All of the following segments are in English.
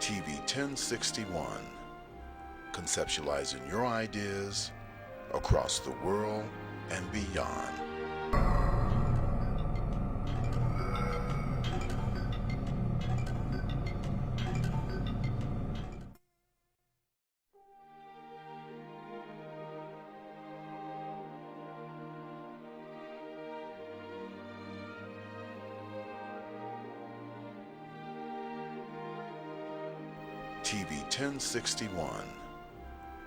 TV 1061, conceptualizing your ideas across the world and beyond. TV 1061,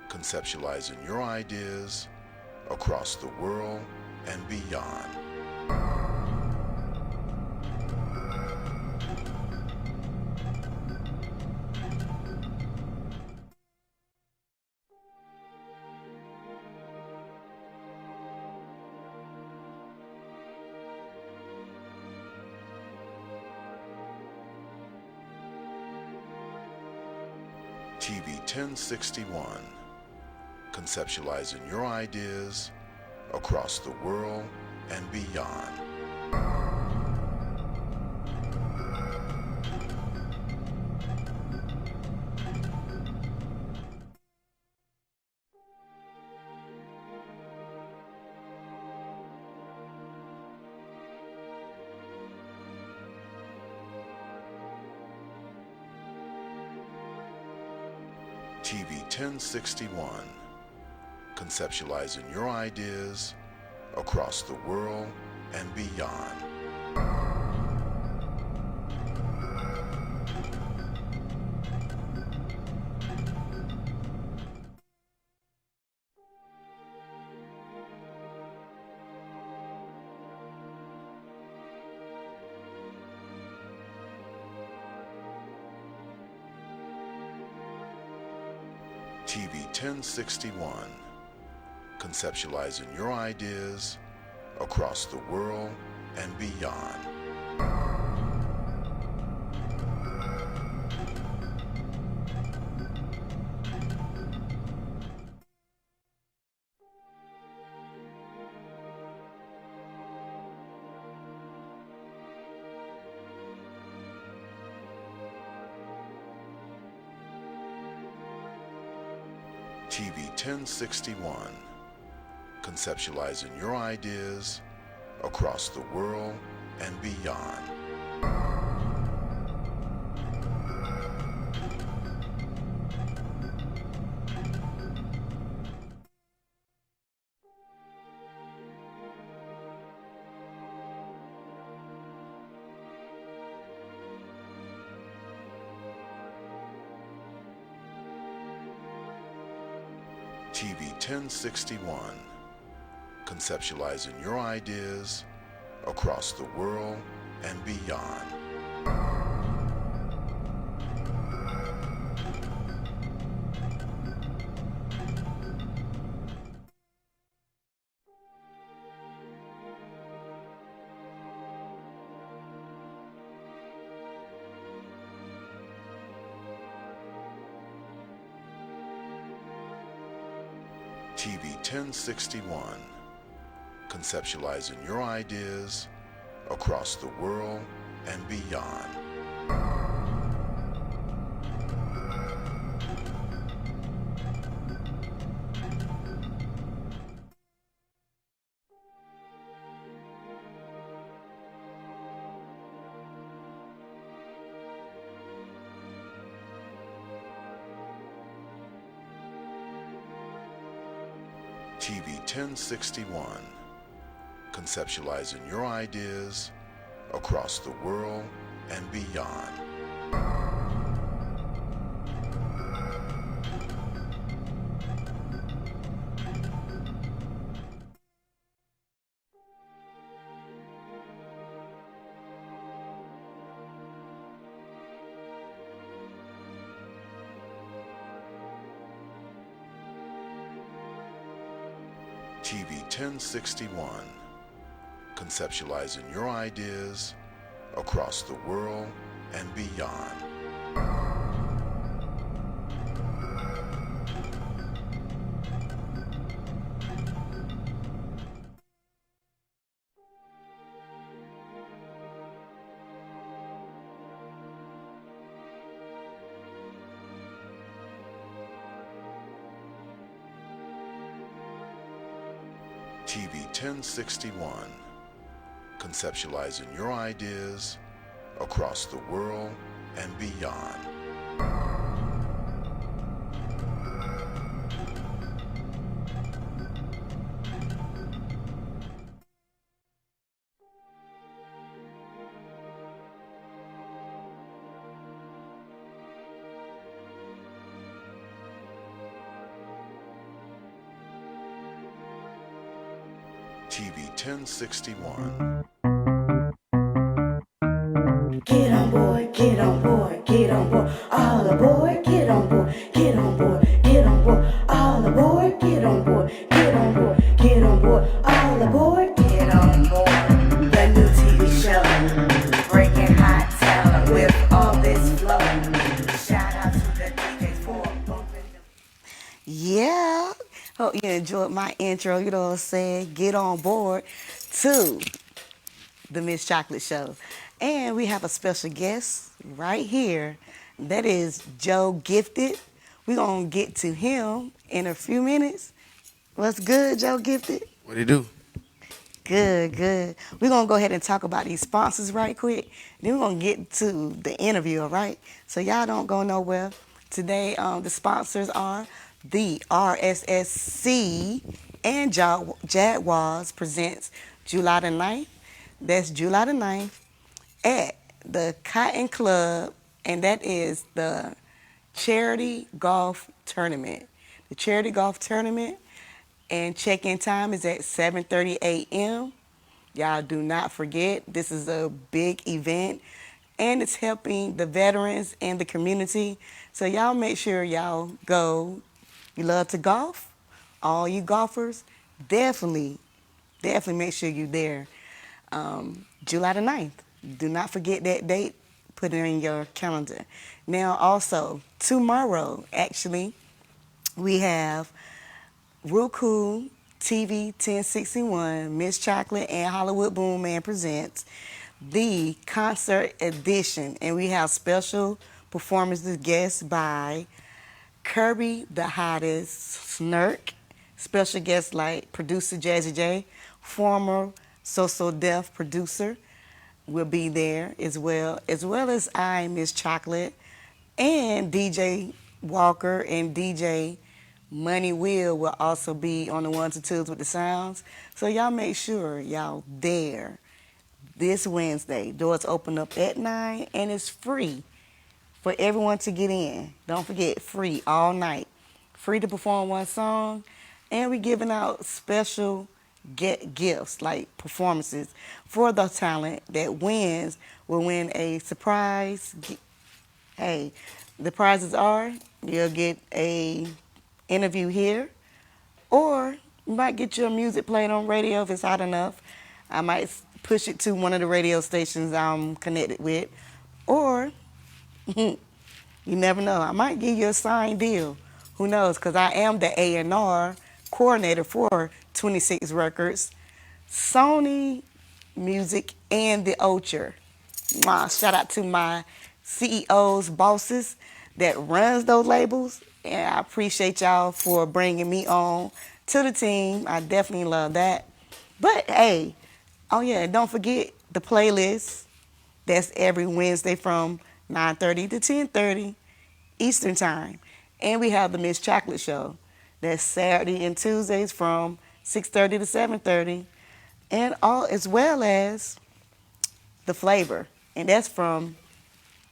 conceptualizing your ideas across the world and beyond. TV 1061, conceptualizing your ideas across the world and beyond. TV 1061, conceptualizing your ideas across the world and beyond. TV 1061, conceptualizing your ideas across the world and beyond. TV 1061, conceptualizing your ideas across the world and beyond. TV 1061, conceptualizing your ideas across the world and beyond. TV 1061, conceptualizing your ideas across the world and beyond. TV 1061, conceptualizing your ideas across the world and beyond. TV 1061, conceptualizing your ideas across the world and beyond. TV 1061, conceptualizing your ideas across the world and beyond. TV 1061. Get on board, get on board, get on board, all aboard, get on board, get on board, get on board, all aboard, get on board, get on board, get on board, all aboard, get on board. The new TV show, breaking hot talent with all this flow. Shout out to the DJs for bumping them. Yeah, hope you enjoyed my intro. You know what I'm saying? Get on board to the Miss Chocolate Show. And we have a special guest right here. That is Joe Gifted. We're going to get to him in a few minutes. What's good, Joe Gifted? What do you do? Good, good. We're going to go ahead and talk about these sponsors right quick. Then we're going to get to the interview, all right? So y'all don't go nowhere. Today, the sponsors are the RSSC and Jaguars presents July the 9th. That's July the 9th at the Cotton Club, and that is the charity golf tournament. The charity golf tournament, and check-in time is at 7:30 a.m. Y'all do not forget, this is a big event, and it's helping the veterans and the community. So y'all make sure y'all go. You love to golf? All you golfers, definitely make sure you're there. July the 9th. Do not forget that date. Put it in your calendar. Now, also, tomorrow, actually, we have Real Cool TV 1061, Miss Chocolate and Hollywood Boom Man presents the concert edition. And we have special performances, guests by Kirby the Hottest, Snurk, special guests like producer Jazzy J, former So Def producer will be there as well as I, Miss Chocolate, and DJ Walker and DJ Money will also be on the ones and twos with the sounds. So y'all make sure y'all there this Wednesday. Doors open up at 9 and it's free for everyone to get in. Don't forget, free all night. Free to perform one song, and we're giving out special gifts like performances for the talent that wins will win a surprise. Hey, the prizes are you'll get a interview here, or you might get your music played on radio if it's hot enough. I might push it to one of the radio stations I'm connected with, or you never know, I might give you a signed deal. Who knows? Because I am the A&R coordinator for 26 Records, Sony Music, and the Ocher. Shout out to my CEOs, bosses that runs those labels, and I appreciate y'all for bringing me on to the team. I definitely love that. But hey, oh yeah, don't forget the playlist. That's every Wednesday from 9:30 to 10:30 Eastern Time. And we have the Miss Chocolate Show. That's Saturday and Tuesdays from 6:30 to 7:30. And all as well as the Flavor. And that's from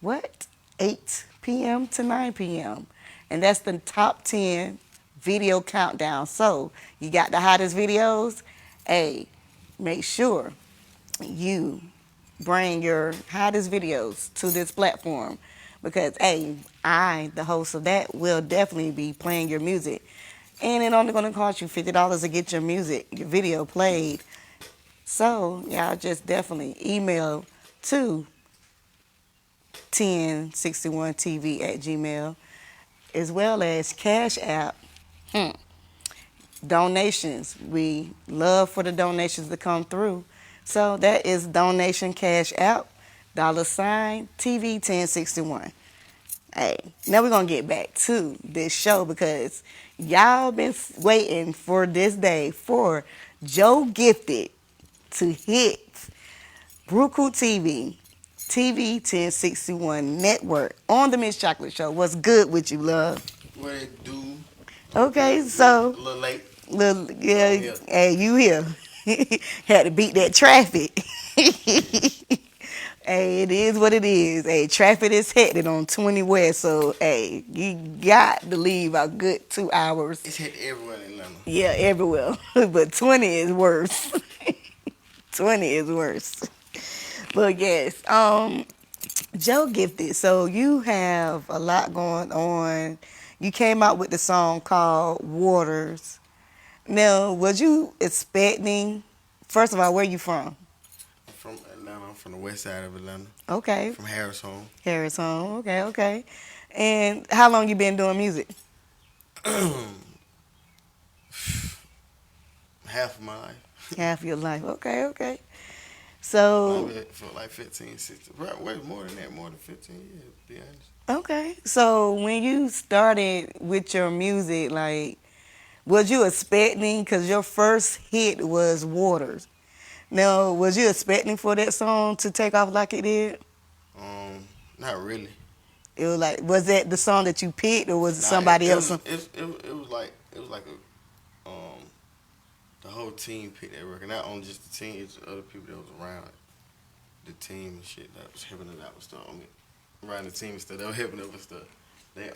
8 p.m. to 9 p.m. And that's the top 10 video countdown. So you got the hottest videos. Hey, make sure you bring your hottest videos to this platform, because hey, I, the host of that, will definitely be playing your music. And it only going to cost you $50 to get your video played. So y'all just definitely email to 1061tv@gmail, as well as Cash App. Donations. We love for the donations to come through. So that is donation Cash App, $TV 1061. Hey, now we're going to get back to this show, because y'all been waiting for this day for Joe gifted to hit Roku TV 1061 Network on the Miss Chocolate Show. What's good with you, love? What it do? Okay, A so little late. yeah, here. hey, you here? Had to beat that traffic. Hey, it is what it is. Hey, traffic is headed on 20 West, so hey, you got to leave a good 2 hours. It's hit everywhere in Atlanta. Yeah, everywhere, but 20 is worse. 20 is worse. But yes, Joe gifted. So you have a lot going on. You came out with the song called Waters. Now, was you expecting? First of all, where you from? I'm from Atlanta. I'm from the west side of Atlanta. Okay, From Harris Home. Harris home. Okay, okay. And how long you been doing music? Half of my life. Half your life. Okay, okay. So For like 15, 16. Right, wait, more than that. More than 15 years, to be honest. okay. So when you started with your music, like, was you expecting? Cause your first hit was Waters. Now, was you expecting for that song to take off like it did? Not really. It was like, was that the song that you picked, or was it Nah, somebody it else? was, it was like a the whole team picked that record. Not only just the team, it's other people that was around the team and shit that was helping us out with stuff. I mean, around the team and stuff that was helping us with stuff. They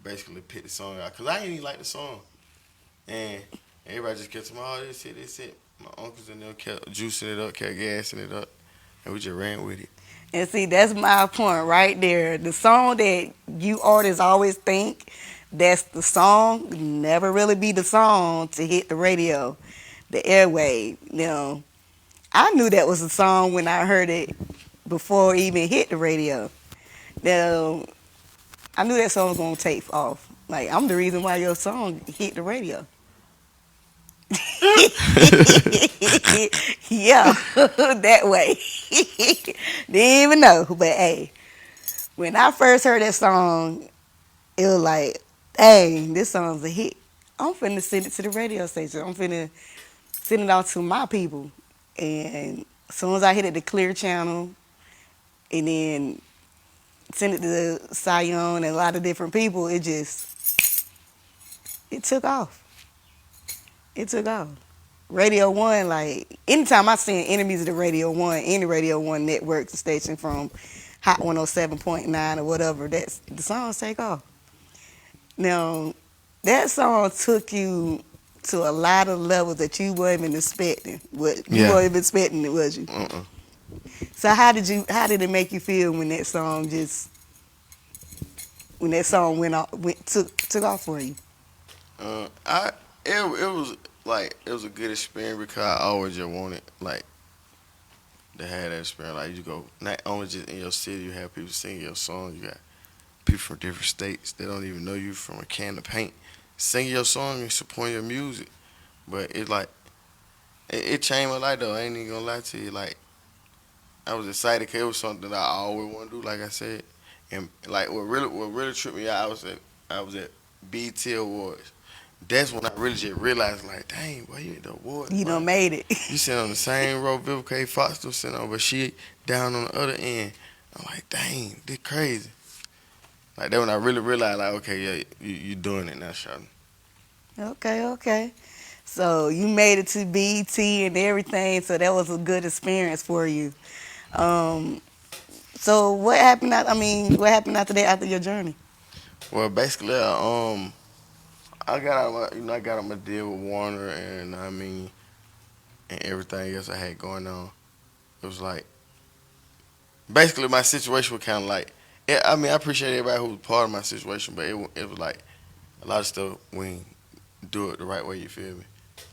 basically picked the song out because I didn't even like the song, and everybody just kept saying, "Oh, this it." My uncles and them kept juicing it up, kept gassing it up, and we just ran with it. And see, that's my point right there. The song that you artists always think that's the song never really be the song to hit the radio, the airwave. You know, I knew that was a song when I heard it before it even hit the radio. Now, I knew that song was gonna take off. Like, I'm the reason why your song hit the radio. Yeah, that way. Didn't even know, but hey, when I first heard that song, it was like, dang, this song's a hit. I'm finna send it to the radio station. I'm finna send it out to my people. And as soon as I hit it, the clear channel, and then send it to Sion and a lot of different people, it took off. It took off. Radio One, like, anytime I send enemies of the Radio One, any Radio One network station from Hot 107.9 or whatever, that's the songs take off. Now, that song took you to a lot of levels that you weren't even expecting. You weren't even expecting it, was you? So how did it make you feel when that song took off for you? It was a good experience because I always just wanted like to have that experience. Like you go not only just in your city, you have people singing your song. You got people from different states that don't even know you from a can of paint singing your song and supporting your music. But it changed my life though. I ain't even gonna lie to you. Like I was excited because it was something that I always want to do. Like I said, and like what really tripped me out, I was at BET Awards. That's when I really just realized, like, dang, boy, you at the awards. You done made it. You sitting on the same row Vivica K. Fox was sitting on, but she down on the other end. I'm like, dang, this crazy. Like that when I really realized, like, okay, yeah, you doing it now, Shawty. Okay. So you made it to BET and everything, so that was a good experience for you. So what happened after that, after your journey? Well, basically, I got I got on my deal with Warner, and and everything else I had going on. It was like basically my situation was kind of like, yeah, I appreciate everybody who was part of my situation, but it was like a lot of stuff we ain't do it the right way. You feel me?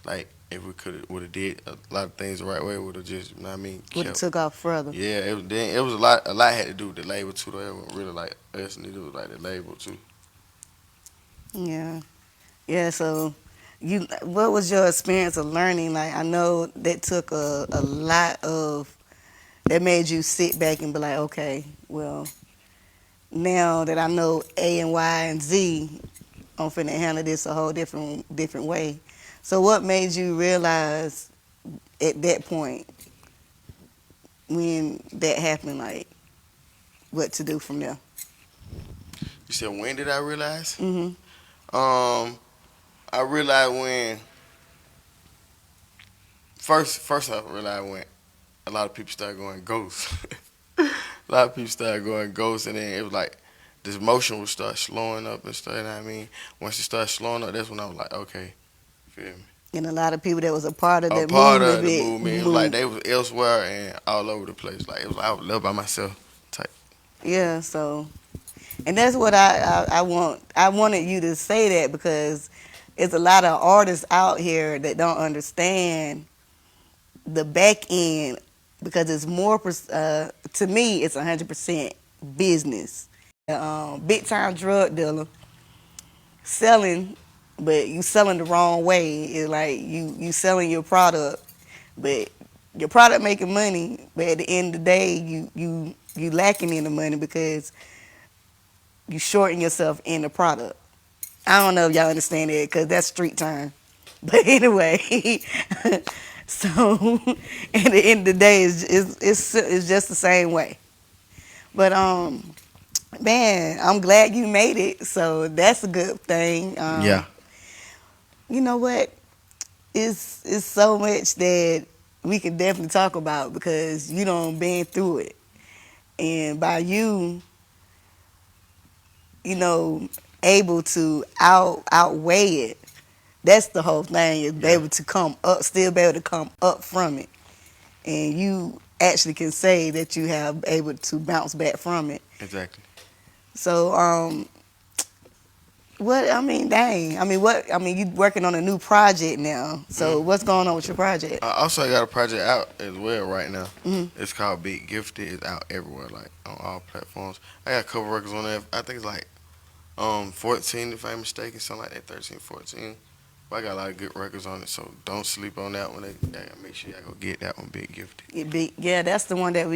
Like if we would have did a lot of things the right way, would have just Would have took off further. Yeah, it was a lot had to do with the label too. Though it wasn't really like us, and it was like the label too. Yeah. So what was your experience of learning? Like, I know that took a lot of, that made you sit back and be like, okay, well, now that I know A and Y and Z, I'm finna handle this a whole different way. So what made you realize at that point when that happened, like what to do from there? You said when did I realize? Mhm. I realized when first I realized when a lot of people started going ghost. A lot of people started going ghost, and then it was like this motion would start slowing up and stuff. You know what I mean? Once it started slowing up, that's when I was like, okay, feel me? And a lot of people that was a part of A that part movement, of the movement, it was like they was elsewhere and all over the place. Like it was, I was love by myself type. yeah. So, and that's what I want. I wanted you to say that because it's a lot of artists out here that don't understand the back end because it's more. To me, it's 100% business. Big time drug dealer selling, but you selling the wrong way. It's like you selling your product, but your product making money, but at the end of the day, you lacking in the money because you shorten yourself in the product. I don't know if y'all understand it because that's street term. But anyway, so at the end of the day, it's just the same way. But man, I'm glad you made it. So that's a good thing. Yeah. You know what? It's so much that we can definitely talk about because you done been through it. And by you, able to outweigh it, that's the whole thing, is be able to come up, still be able to come up from it. And you actually can say that you have able to bounce back from it. Exactly. So, you working on a new project now. So what's going on with your project? Also, I got a project out as well right now. It's called Big Gifted. It's out everywhere, like on all platforms. I got a couple records on there. I think it's like 14 if I'm mistaken, something like that, 13, 14. But I got a lot of good records on it, so don't sleep on that one. Make sure y'all go get that one, Big Gifted. Yeah, that's the one that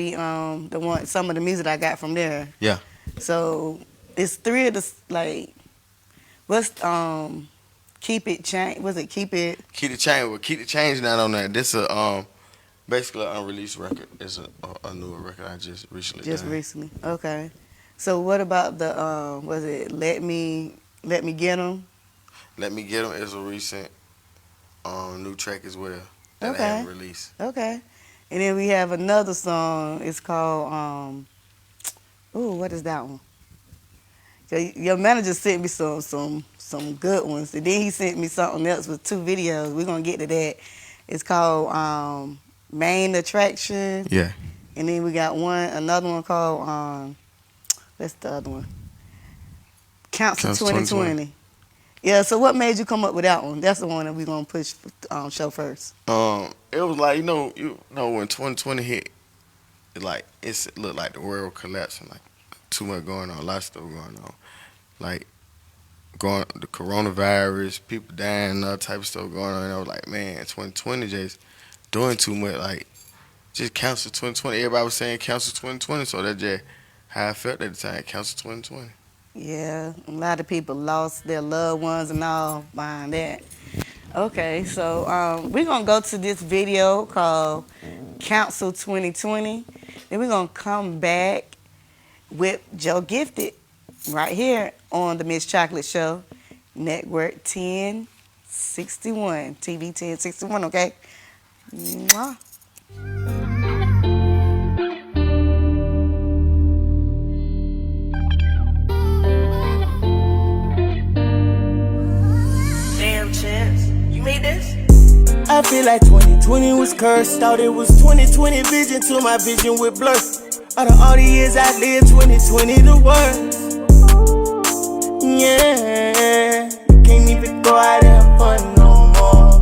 some of the music I got from there. Yeah. So it's three of the what's Keep It Change? Was it Keep It? Keep the Change. Well, Keep the Change not on there. This basically an unreleased record. It's a newer record I just recently done. Recently. Okay. So what about the was it Let Me Get 'Em? Let Me Get 'Em is a recent new track as well that Okay. I haven't released. Okay. And then we have another song. It's called what is that one? So your manager sent me some good ones, and then he sent me something else with 2 videos. We're gonna get to that. It's called Main Attraction. Yeah. And then we got another one called what's the other one? Council 2020. Yeah. So what made you come up with that one? That's the one that we're gonna push show first. It was like you know when 2020 hit, it looked like the world collapsing, like too much going on, a lot of stuff going on, like the coronavirus, people dying, all type of stuff going on. And I was like, man, 2020 just doing too much. Like, just cancel 2020. Everybody was saying cancel 2020, so that's just how I felt at the time. Cancel 2020. Yeah, a lot of people lost their loved ones and all behind that. Okay, so we're going to go to this video called Council 2020. Then we're going to come back with Joe Gifted right here on the Miss Chocolate Show, Network 1061, TV 1061, okay? Mwah. I feel like 2020 was cursed. Thought it was 2020 vision till my vision would blur. Out of all the years I lived, 2020 the worst. Yeah, can't even go out and have fun no more.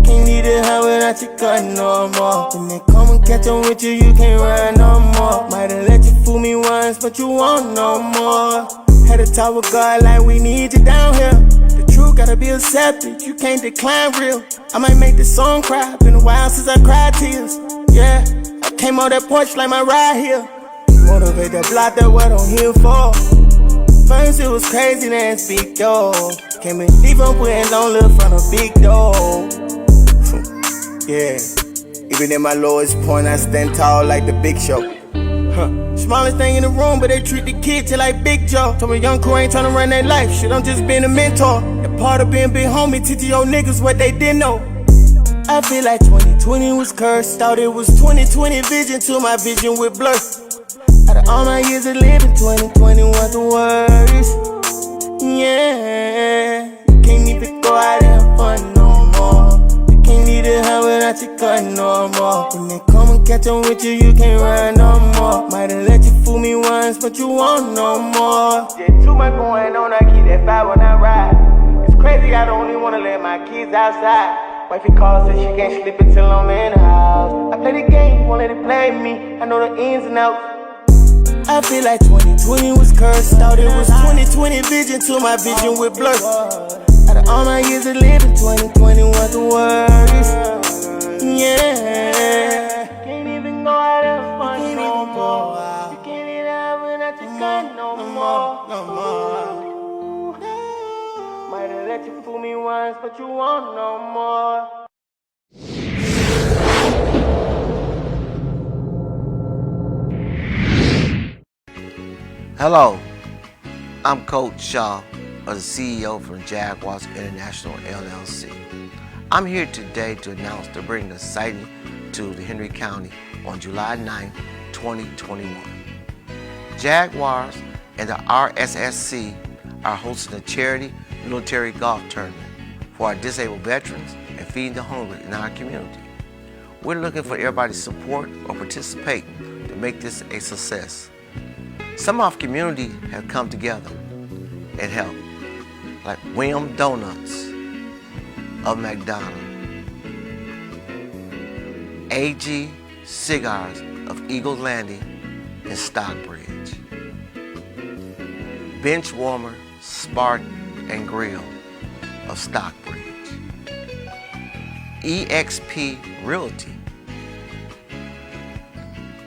Can't need a hand without your gun no more. When they come and catch on with you, you can't run no more. Might've let you fool me once, but you won't no more. Had to talk with God like we need you down here. Truth gotta be accepted, you can't decline real. I might make this song cry, been a while since I cried tears. Yeah, I came on that porch like my ride here. Motivate that block, that what I'm here for. First it was crazy, then speak yo. Came in deep on putting on look from a big door. Yeah. Even in my lowest point, I stand tall like the Big Show. Smallest thing in the room, but they treat the kids like Big Joe. Told me young crew ain't tryna run their life. Shit, I'm just being a mentor. And part of being big homie, teaching your niggas what they didn't know. I feel like 2020 was cursed. Thought it was 2020 vision till my vision with blur. Out of all my years of living, 2020 was the worst. Yeah, you can't even go out and have fun no more. You can't need a hand without your gun no more. When they come and catch on with you, you can't run no more. Might've let you fool me once, but you won't no more. Yeah, too much going on, I keep that fire when I ride. It's crazy, I don't even wanna let my kids outside. Wifey calls, says she can't sleep until I'm in the house. I play the game, won't let it play me. I know the ins and outs. I feel like 2020 was cursed. Thought it was 2020 vision till my vision with blur. Out of all my years of living, 2020 was the worst. Yeah. Can't even go out and fun no more. You can't eat out without your gun no more. Might have let you fool me once, but you won't no more. Hello, I'm Coach Shaw, the CEO from Jaguars International LLC. I'm here today to announce the bringing the sighting to the Henry County on July 9, 2021. Jaguars and the RSSC are hosting a charity military golf tournament for our disabled veterans and feeding the hungry in our community. We're looking for everybody's support or participating to make this a success. Some of our community have come together and helped, like William Donuts of McDonald, AG Cigars of Eagle Landing in Stockbridge, Benchwarmer Spartan and Grill of Stockbridge, EXP Realty,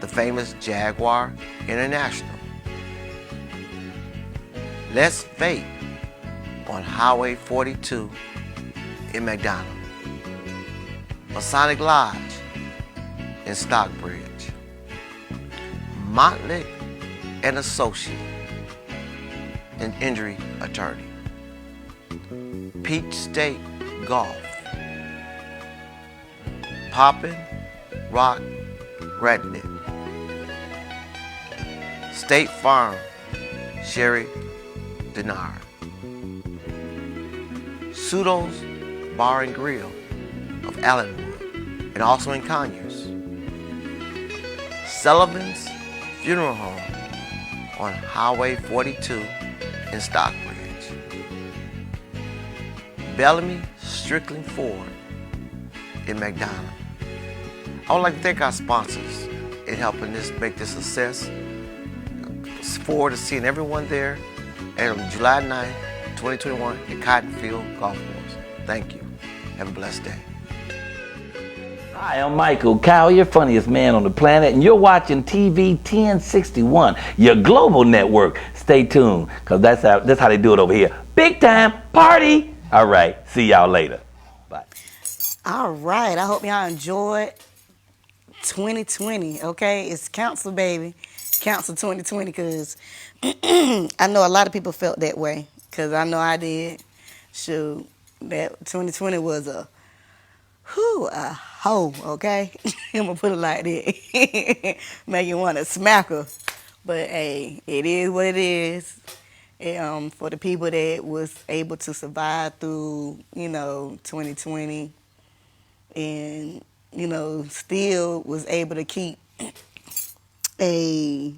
the famous Jaguar International, Let's Vape on Highway 42 in McDonald, Masonic Lodge in Stockbridge, Montlick and Associate, an injury attorney, Peach State Golf, Poppin' Rock Redneck, State Farm Sherry Denard, Pseudo's Bar and Grill of Allenwood and also in Conyers, Sullivan's Funeral Home on Highway 42 in Stockbridge, Bellamy Strickland Ford in McDonald. I would like to thank our sponsors in helping this make this a success. Look forward to seeing everyone there on July 9, 2021 at Cottonfield Golf Course. Thank you. Have a blessed day. Hi, I'm Michael Cowyer, funniest man on the planet, and you're watching TV 1061, your global network. Stay tuned, because that's how they do it over here. Big time party. All right, see y'all later. Bye. All right, I hope y'all enjoyed 2020, okay? It's council, baby. Council 2020, because I know a lot of people felt that way, because I know I did. Shoot, that 2020 was a hoe, okay? I'm going to put it like that. Make you want to smack her. But, hey, it is what it is. For the people that was able to survive through, 2020 and, still was able to keep a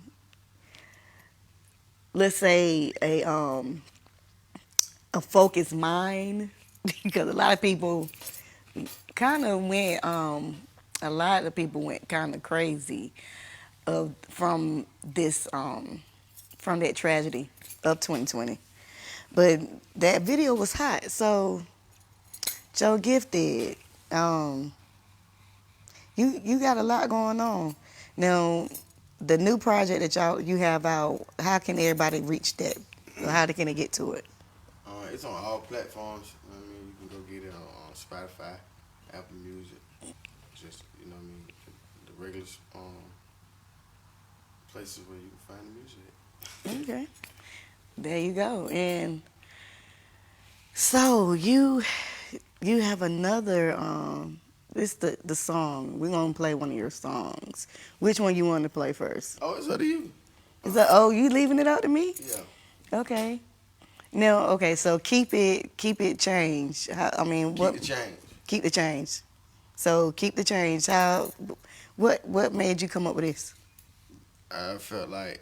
focused mind, because a lot of people kind of went kind of crazy from that tragedy of 2020. But that video was hot. So Joe Gifted, you got a lot going on. Now, the new project that you have out, how can everybody reach that? So how can they get to it? It's on all platforms. You know what I mean? You can go get it on Spotify, Apple Music, just you know what I mean, the regular places where you can find the music. Okay. There you go. And so you have another this the song. We're gonna play one of your songs. Which one you want to play first? Oh, it's up to you. Is that you leaving it up to me? Yeah. Okay. Now, okay, so keep it change. I mean, Keep the change. Keep the change. So keep the change. What made you come up with this? I felt like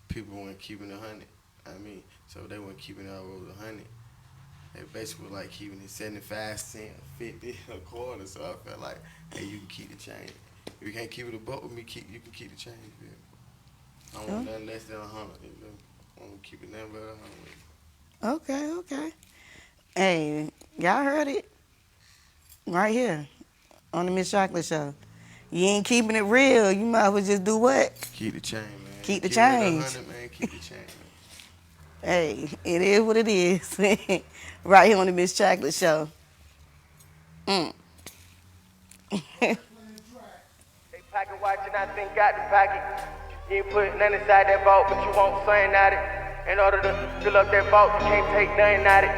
people weren't keeping 100. I mean, so they weren't keeping it all over 100. They basically were like keeping it 75 cents, 50, a quarter. So I felt like, hey, you can keep the change. If you can't keep it a buck with me, you can keep the change. Yeah. I don't want nothing less than 100. I want to keep it nothing but 100. Okay. Hey, y'all heard it right here on the Miss Chocolate Show. You ain't keeping it real. You might as well just do what? Keep the change, man. Keep the Keep change. It 100, man. Keep the change, man. Hey, it is what it is. Right here on the Miss Chocolate Show. They pocket watching, I think got the pocket. You ain't put nothing inside that vault, but you want something out it. In order to fill up that vault, you can't take nothing out it.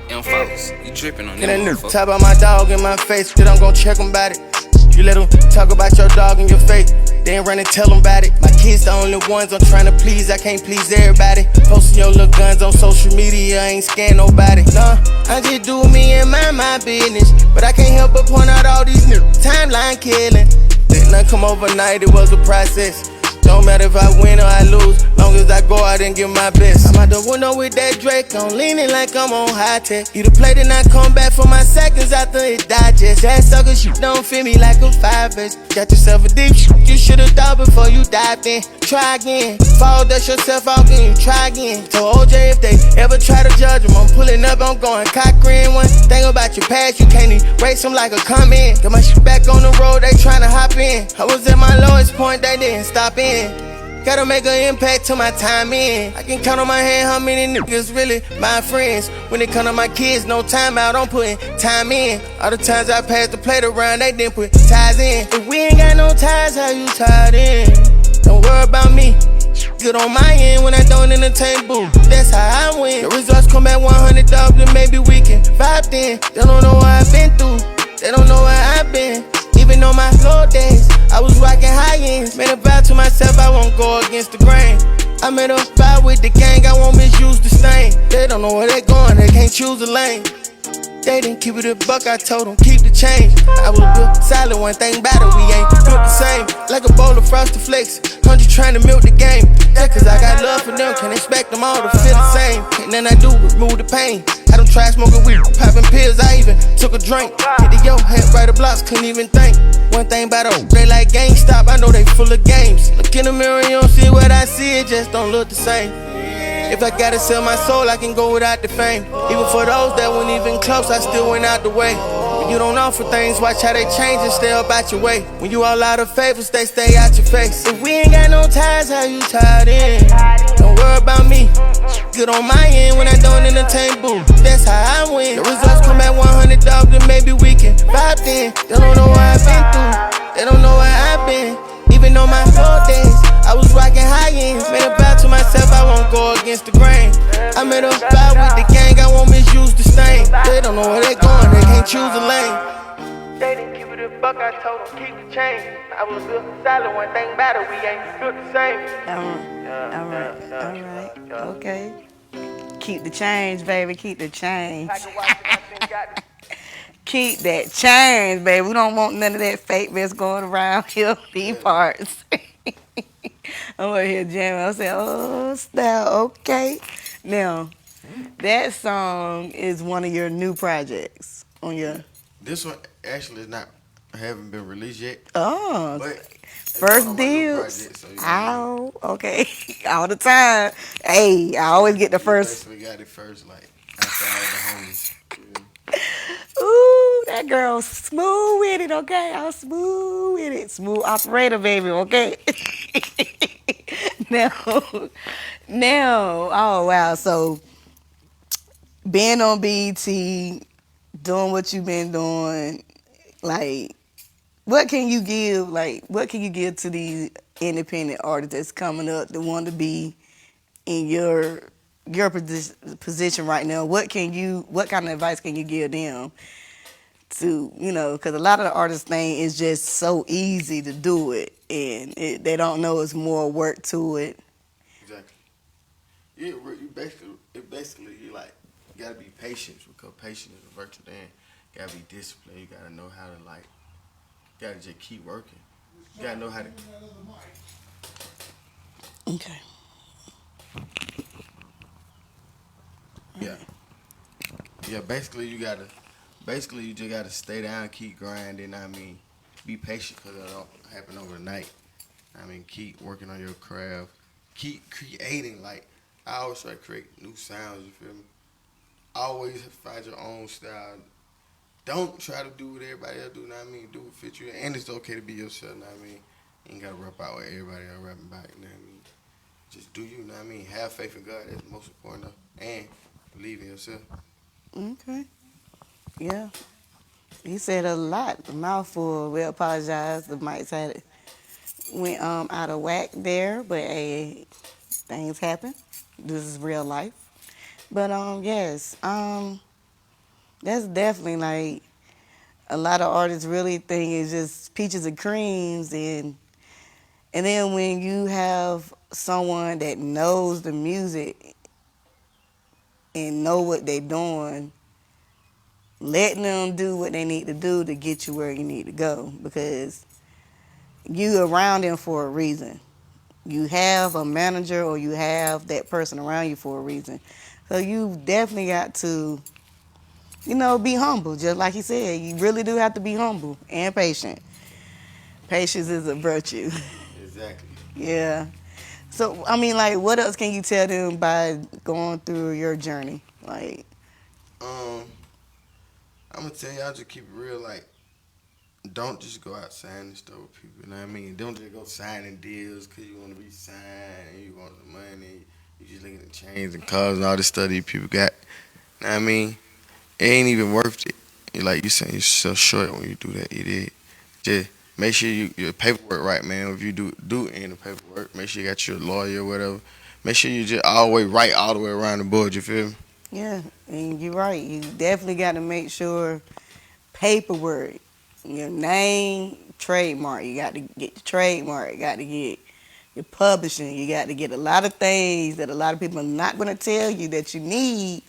Young folks, you tripping on Get that a new motherfucker. talk about my dog in my face, cause I'm gon' check him about it. You let them talk about your dog in your face, then run and tell them about it. My kids the only ones I'm trying to please, I can't please everybody. Posting your little guns on social media, I ain't scaring nobody. Nah, I just do me and my business, but I can't help but point out all these new timeline killing. Didn't I come overnight, it was a process. Don't matter if I win or I lose, long as I go out and give my best. I'm out the window with that Drake, I'm leaning like I'm on high tech. You the play, then I come back for my seconds after it digest. That sucker shit don't fit me like a 5S. Got yourself a deep shit, you should've thought before you dived in. Try again, fall dust yourself off and you try again. So OJ, if they ever try to judge him, I'm pulling up, I'm going Cochrane. One thing about your past, you can't erase them like a comment. Got my shit back on the road, they tryna hop in. I was at my lowest point, they didn't stop in. Gotta make an impact to my time in. I can count on my hand how many niggas really my friends. When it come to my kids, no time out, I'm putting time in. All the times I passed the plate around, they didn't put ties in. If we ain't got no ties, how you tied in? Don't worry about me. Good on my end when I don't entertain, boo. That's how I win. The results come back 100 then maybe we can vibe then. They don't know what I've been through. They don't know where I've been. Even on my low days, I was rocking high ends. Made a vow to myself, I won't go against the grain. I made a vow with the gang, I won't misuse the stain. They don't know where they going, they can't choose a lane. They didn't keep it a buck, I told them keep the change. I was built solid, one thing about it, we ain't built the same. Like a bowl of Frosted Flakes, 100 trying to milk the game. Yeah, cause I got love for them, can't expect them all to feel the same. And then I do remove the pain. I don't try smoking weed, popping pills, I even took a drink. Hit the yo, head right the blocks, couldn't even think. One thing about them, they like GameStop, I know they full of games. Look in the mirror, you don't see what I see, it just don't look the same. If I gotta sell my soul, I can go without the fame. Even for those that weren't even close, I still went out the way. When you don't offer things, watch how they change and stay up out your way. When you all out of favors, they stay out your face. If we ain't got no ties, how you tied in? Don't worry about me. Good on my end when I don't entertain, boo. That's how I win. The results come at 100 then maybe we can vibe then. They don't know what I've been through. They don't know where I've been. Even on my low days, I was rocking high ends. Made a vow to myself, I won't go against the grain. I made a vow with the gang, I won't misuse the stain. They don't know where they going, they can't choose a lane. They didn't keep it a buck, I told them keep the change. I was built solid, one thing about it, we ain't built the same. Alright, okay. Keep the change, baby, keep the change. Keep that change, baby. We don't want none of that fake mess going around here, these parts. I'm over here jamming. I say, oh, snap, okay. Now, that song is one of your new projects on your... This one actually is not, haven't been released yet. Oh, But it's first one of my new deals. projects, so you know, Ow, okay. All the time. Hey, I always get the first. We got it first, like after all the homies. Yeah. Ooh, that girl smooth with it, okay? I'm smooth with it. Smooth operator, baby, okay? now, oh wow. So being on BET, doing what you've been doing, like, what can you give? Like, what can you give to these independent artists that's coming up that want to be in your position right now? What kind of advice can you give them to, because a lot of the artists think it's just so easy to do it, and they don't know it's more work to it. Exactly. Basically you like you gotta be patient because patience is a virtue. Then you gotta be disciplined. You gotta know how to you gotta just keep working. You gotta know how to. Okay. Yeah. Yeah. Basically you just gotta stay down, keep grinding. Be patient because it don't happen overnight. Keep working on your craft. Keep creating. Like I always try to create new sounds. You feel me? Always find your own style. Don't try to do what everybody else do. Know what I mean? Do what fits you, and it's okay to be yourself. Know what I mean? You ain't gotta rap out what everybody else rapping about. You know what I mean? Just do you. Know what I mean? Have faith in God. That's the most important. And believe in yourself. Okay. Yeah. He said a lot. The mouthful. We apologize. The mics had it went out of whack there, but hey, things happen. This is real life. But yes, that's definitely like a lot of artists really think it's just peaches and creams, and then when you have someone that knows the music and know what they're doing, letting them do what they need to do to get you where you need to go, because you around them for a reason. You have a manager or you have that person around you for a reason. So you definitely got to, be humble. Just like he said, you really do have to be humble and patient. Patience is a virtue. Exactly. Yeah. So, like, what else can you tell them by going through your journey? Like, I'm gonna tell y'all just keep it real. Like, don't just go out signing stuff with people. You know what I mean? Don't just go signing deals because you want to be signed and you want the money. You just looking at chains and cars and all this stuff these people got. You know what I mean? It ain't even worth it. Like you saying, you're so short when you do that. You did. Just make sure your paperwork right, man. If you do in the paperwork, make sure you got your lawyer or whatever. Make sure you just always right all the way around the board. You feel me? yeah, and you're right. You definitely got to make sure paperwork, your name, trademark. You got to get the trademark. You got to get your publishing. You got to get a lot of things that a lot of people are not going to tell you that you need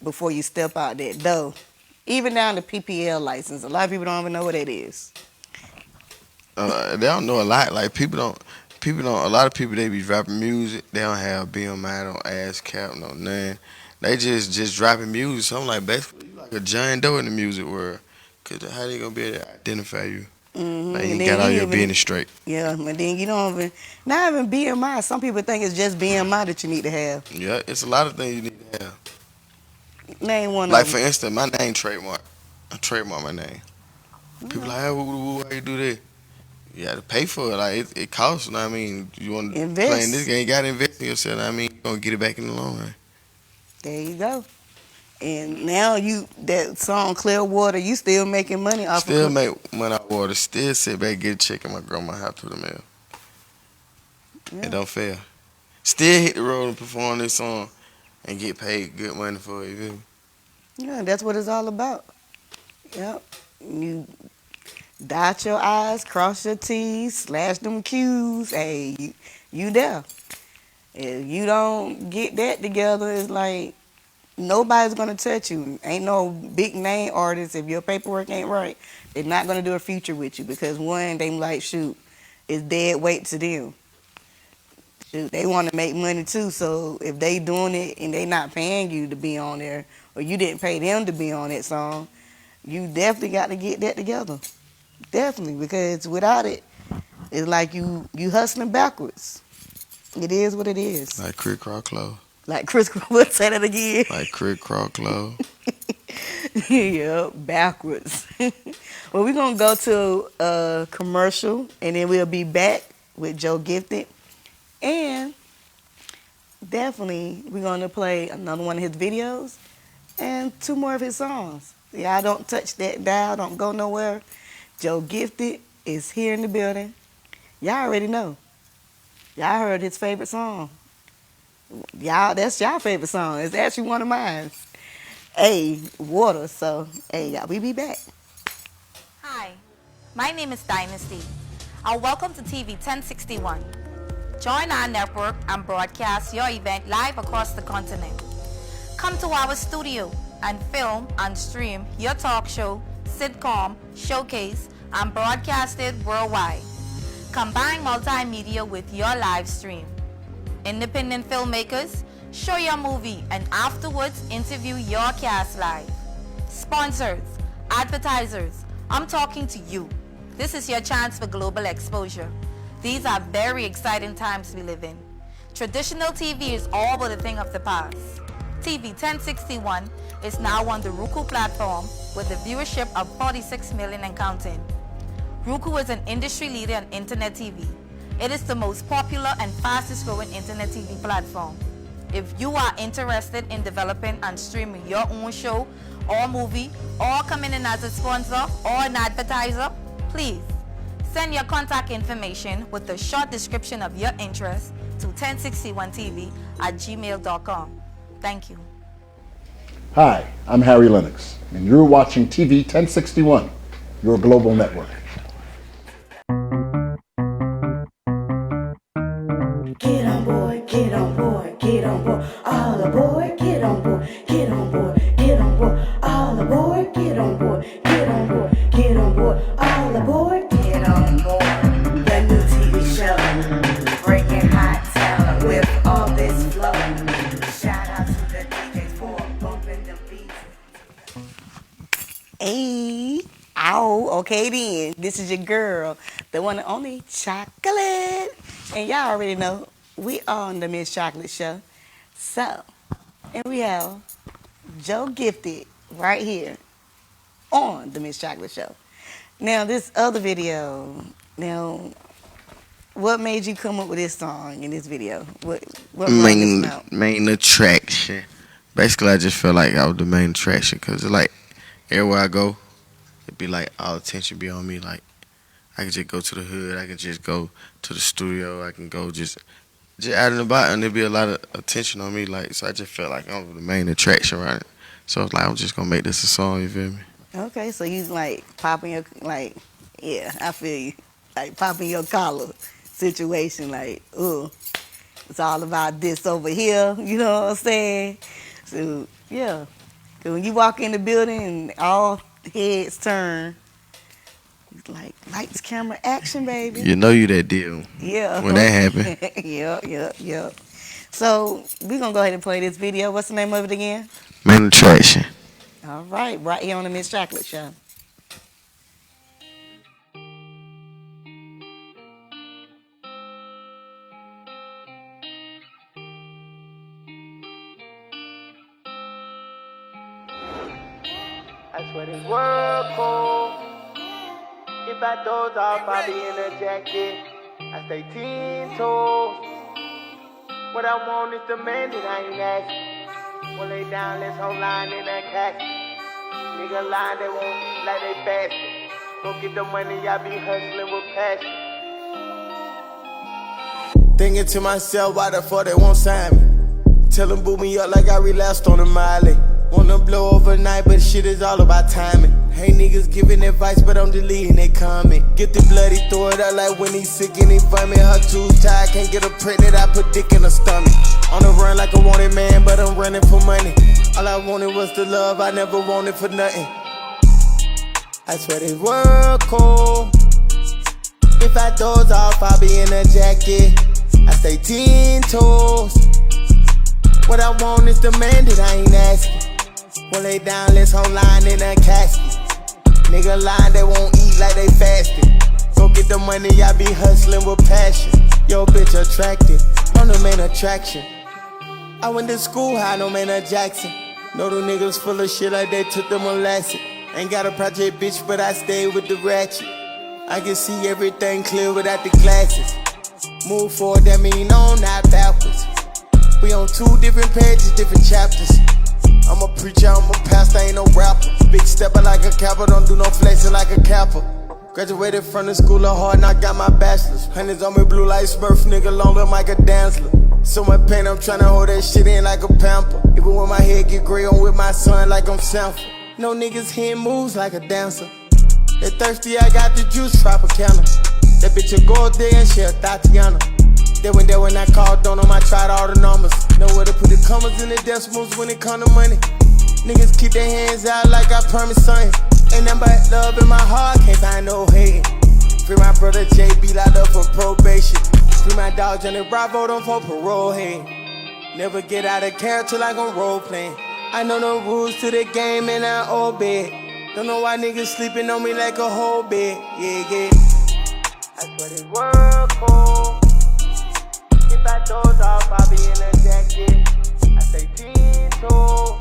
before you step out that door. Even down to PPL license. A lot of people don't even know what it is. They don't know a lot. Like a lot of people, they be dropping music. They don't have BMI, don't ASCAP, no nothing. They just dropping music. So I'm like, basically, you like a John Doe in the music world. Cause how they gonna be able to identify you? Mm-hmm. Like you got all your business straight. Yeah, and then you don't even, not even BMI. Some people think it's just BMI that you need to have. Yeah, it's a lot of things you need to have. Name one Like of for them. instance, my name trademark. I trademark my name. People like, hey, why you do that? You got to pay for it. Like it costs. You know what I mean? You want to play in this game, you got to invest in yourself. You know what I mean? You're gonna get it back in the long run. There you go. And now that song Clearwater, you still making money off Still of it. make money out of water. Still sit back, get a check in my grandma's house through the mail. Yeah. It don't fail. Still hit the road and perform this song and get paid good money for it. You feel me? Yeah, that's what it's all about. Yep. You dot your I's, cross your T's, slash them Q's. Hey, you there. If you don't get that together, it's like nobody's gonna touch you. Ain't no big name artists. If your paperwork ain't right, they're not gonna do a feature with you because one, they like shoot, it's dead weight to them. Shoot, they want to make money too. So if they doing it and they not paying you to be on there, or you didn't pay them to be on that song, you definitely got to get that together. Definitely, because without it, it's like you hustling backwards. It is what it is. Like Crick Craw Close. Like Chris, let's say that again. Like Crick Craw Close. Yeah, backwards. Well, we're going to go to a commercial, and then we'll be back with Joe Gifted and definitely we're going to play another one of his videos and 2 more of his songs. Y'all don't touch that dial, don't go nowhere. Joe Gifted is here in the building. Y'all already know. Y'all heard his favorite song. Y'all, that's y'all favorite song. It's actually one of mine. Hey, Water. So, hey, y'all, we be back. Hi, my name is Dynasty. Welcome to TV 1061. Join our network and broadcast your event live across the continent. Come to our studio and film and stream your talk show, sitcom, showcase, and broadcast it worldwide. Combine multimedia with your live stream. Independent filmmakers, show your movie and afterwards interview your cast live. Sponsors, advertisers, I'm talking to you. This is your chance for global exposure. These are very exciting times we live in. Traditional TV is all but a thing of the past. TV 1061 is now on the Roku platform with a viewership of 46 million and counting. Roku is an industry leader in internet TV. It is the most popular and fastest growing internet TV platform. If you are interested in developing and streaming your own show or movie, or coming in as a sponsor or an advertiser, please send your contact information with a short description of your interest to 1061tv@gmail.com. Thank you. Hi, I'm Harry Lennox, and you're watching TV 1061, your global network. Get on board, get on board, get on board, all aboard, get on board, get on board, get on board, all aboard, get on board, get on board, get on board, all aboard, get on board. The new TV show, breaking hot talent with all this flow. Shout out to the DJs for bumping the beats. Hey, ow, okay then. This is your girl, the one and only Chocolate. And y'all already know, we on the Miss Chocolate Show. So, and we have Joe Gifted right here on the Miss Chocolate Show. Now, this other video, now, what made you come up with this song in this video? What brought this out? Main attraction. Basically, I just felt like I was the main attraction because it's like everywhere I go, it'd be like all attention be on me. Like I could just go to the hood, I could just go to the studio, I can go just out and about, and there'd be a lot of attention on me. Like so, I just felt like I was the main attraction around it. So I was like, I'm just gonna make this a song. You feel me? Okay, so you like popping your, like, yeah, I feel you. Like popping your collar situation, like, ooh, it's all about this over here, you know what I'm saying? So, yeah, because when you walk in the building and all heads turn, it's like, lights, camera, action, baby. You know you that deal. Yeah. When that happen. Yep. So, we're going to go ahead and play this video. What's the name of it again? Main attraction. All right here on the Miss Chocolate Show. I swear this world cold. If I doze off, I'll be in a jacket. I stay 10 toes. What I want is the man that I ain't asking. Well, lay down, let's hold line in that casket. Nigga line, they won't eat like they fasting. Go get the money, I be hustling with passion. Thinking to myself, why the fuck they won't sign me? Tell them boot me up like I relapsed on the Miley. Wanna blow overnight, but shit is all about timing. Hey niggas giving advice, but I'm deleting they comment. Get the bloody, throw it out like when he's sick and he vomit. Her too tired, can't get her pregnant, I put dick in her stomach. On the run like a wanted man, but I'm running for money. All I wanted was the love, I never wanted for nothing. I swear this world cold. If I doze off, I'll be in a jacket. I stay 10 toes. What I want is the man that I ain't asking. Well, lay down, let's hold line in a casket. Nigga line, they won't eat like they fasting. Go get the money, I be hustling with passion. Yo, bitch attractive, I'm the main attraction. I went to school high, no man at Jackson. Know the niggas full of shit like they took them molasses. Ain't got a project, bitch, but I stay with the ratchet. I can see everything clear without the glasses. Move forward, that mean on, not backwards. We on two different pages, different chapters. I'm a preacher, I'm a pastor, ain't no rapper. Big stepper like a capper, don't do no flexing like a capper. Graduated from the school of hard, now got my bachelor's. Hundreds on me blue like Smurf, nigga, longer like a Dansler. So much pain, I'm tryna hold that shit in like a pamper. Even when my head get gray, I'm with my son like I'm Sanford. No niggas hitting moves like a dancer. They thirsty, I got the juice, Tropicana. That bitch a gold there and she a Tatiana. Then when I called, don't know, I tried all the numbers. Know where to put the commas in the decimals when it come to money. Niggas keep their hands out like I promised something. Ain't nothing but love in my heart, can't find no hate. Free my brother JB locked up for probation. Free my dog Johnny Bravo, don't for parole, hey. Never get out of character like I'm role playing. I know the rules to the game and I obey. Don't know why niggas sleeping on me like a whole bed, yeah. I swear this world cold. If I doze off, I'll be in a jacket. I say 10 toes.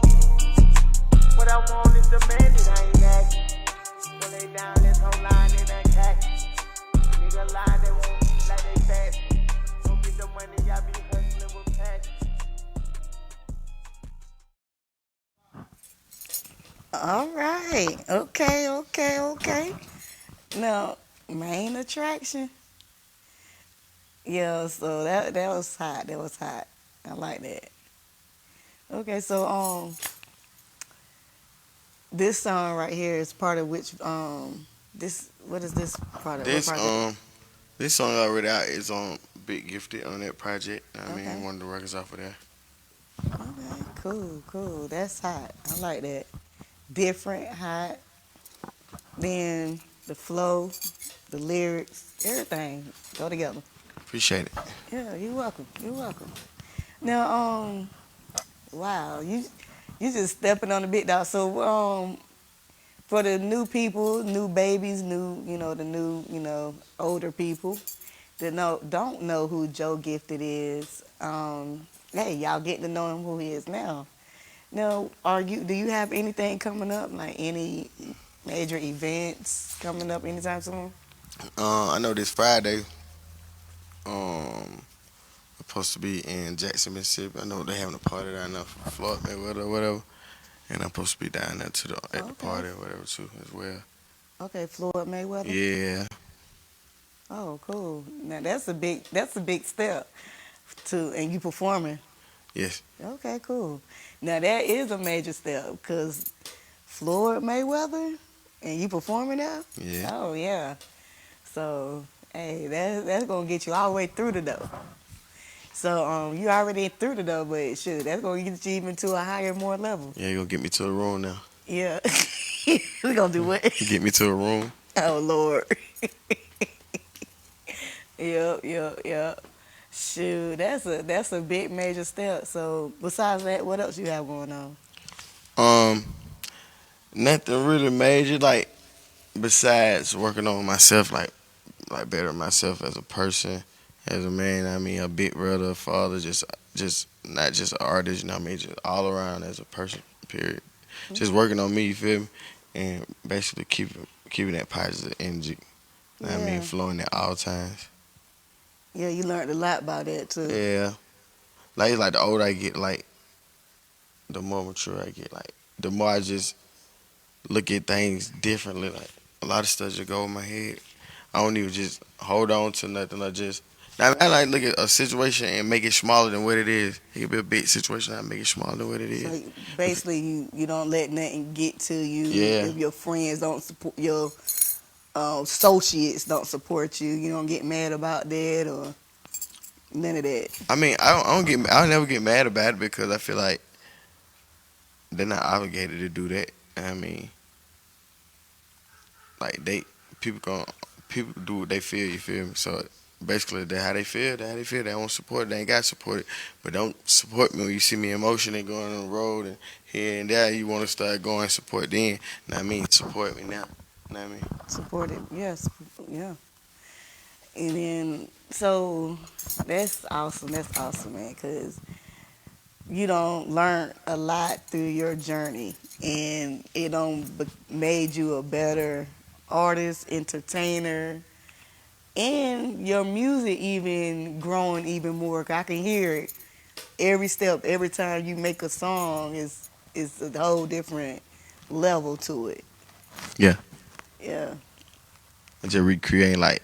What I want is demanded, I ain't acting. When they down, this whole line in that khaki. Nigga line, they won't eat like they fat. Don't get the money, I be hustling with passion. All right. Okay. Now, main attraction. Yeah, so that was hot. That was hot. I like that. Okay, so this song right here is part of which this what is this part of? This what project? this song already out is on Big Gifted on that project. I Okay. mean, one of the records off of there. Okay, cool. That's hot. I like that. Different, hot. Then the flow, the lyrics, everything go together. Appreciate it. Yeah, you're welcome. You're welcome. Now, wow, you just stepping on the big dog. So, for the new people, new babies, the new, older people that don't know who Joe Gifted is. Hey, y'all getting to know him who he is now. Now, do you have anything coming up, like any major events coming up anytime soon? I know this Friday. Supposed to be in Jackson, Mississippi. I know they having a party down there for Floyd Mayweather or whatever, and I'm supposed to be down there at the party or whatever too as well. Okay, Floyd Mayweather. Yeah. Oh, cool. Now that's a big step and you performing. Yes. Okay, cool. Now that is a major step because Floyd Mayweather and you performing now. Yeah. Oh yeah. So hey, that's gonna get you all the way through the door. So you already through the door, but shoot, that's gonna get you even to a higher, more level. Yeah, you gonna get me to a room now. Yeah. We gonna do what? Get me to a room. Oh Lord. Yep. Shoot, that's a big major step. So besides that, what else you have going on? Nothing really major, like besides working on myself, like better myself as a person, as a man. I mean, a big brother, a father, just not just an artist. You know what I mean? Just all around as a person. Period. Just working on me. You feel me? And basically keeping that positive energy. You know what I mean, flowing at all times. Yeah, you learned a lot about that too. Yeah. Like it's like the older I get, like the more mature I get, like the more I just look at things differently. Like a lot of stuff just go in my head. I don't even just hold on to nothing. I like look at a situation and make it smaller than what it is. It could be a big situation. I make it smaller than what it is. So basically, you don't let nothing get to you. Yeah. If your friends don't support, your associates don't support you, you don't get mad about that or none of that. I mean, I'll never get mad about it because I feel like they're not obligated to do that. I mean, like people do what they feel. You feel me? So basically, that's how they feel. They don't support it. They ain't got to support it. But don't support me when you see me in motion and going on the road and here and there. You want to start going support then. Know what I mean? Support me now. Know what I mean? Support it, yes, yeah. And then, so that's awesome, man, because you don't learn a lot through your journey, and it made you a better artist, entertainer, and your music even growing even more. I can hear it every step, every time you make a song is a whole different level to it. Yeah. Yeah. I just recreate like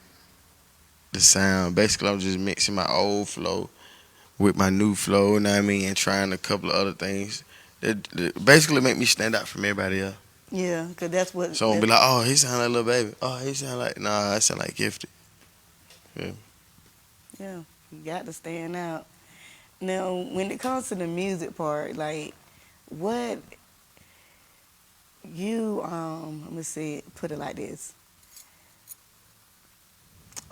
the sound. Basically, I'm just mixing my old flow with my new flow, you know what I mean, and trying a couple of other things that basically make me stand out from everybody else. Yeah, because that's what. So I won't be like, oh, he sound like Lil Baby. Oh, he sound like, nah, I sound like Gifted. Yeah. Yeah, you got to stand out. Now, when it comes to the music part, like, what you, I'm going to say it, put it like this.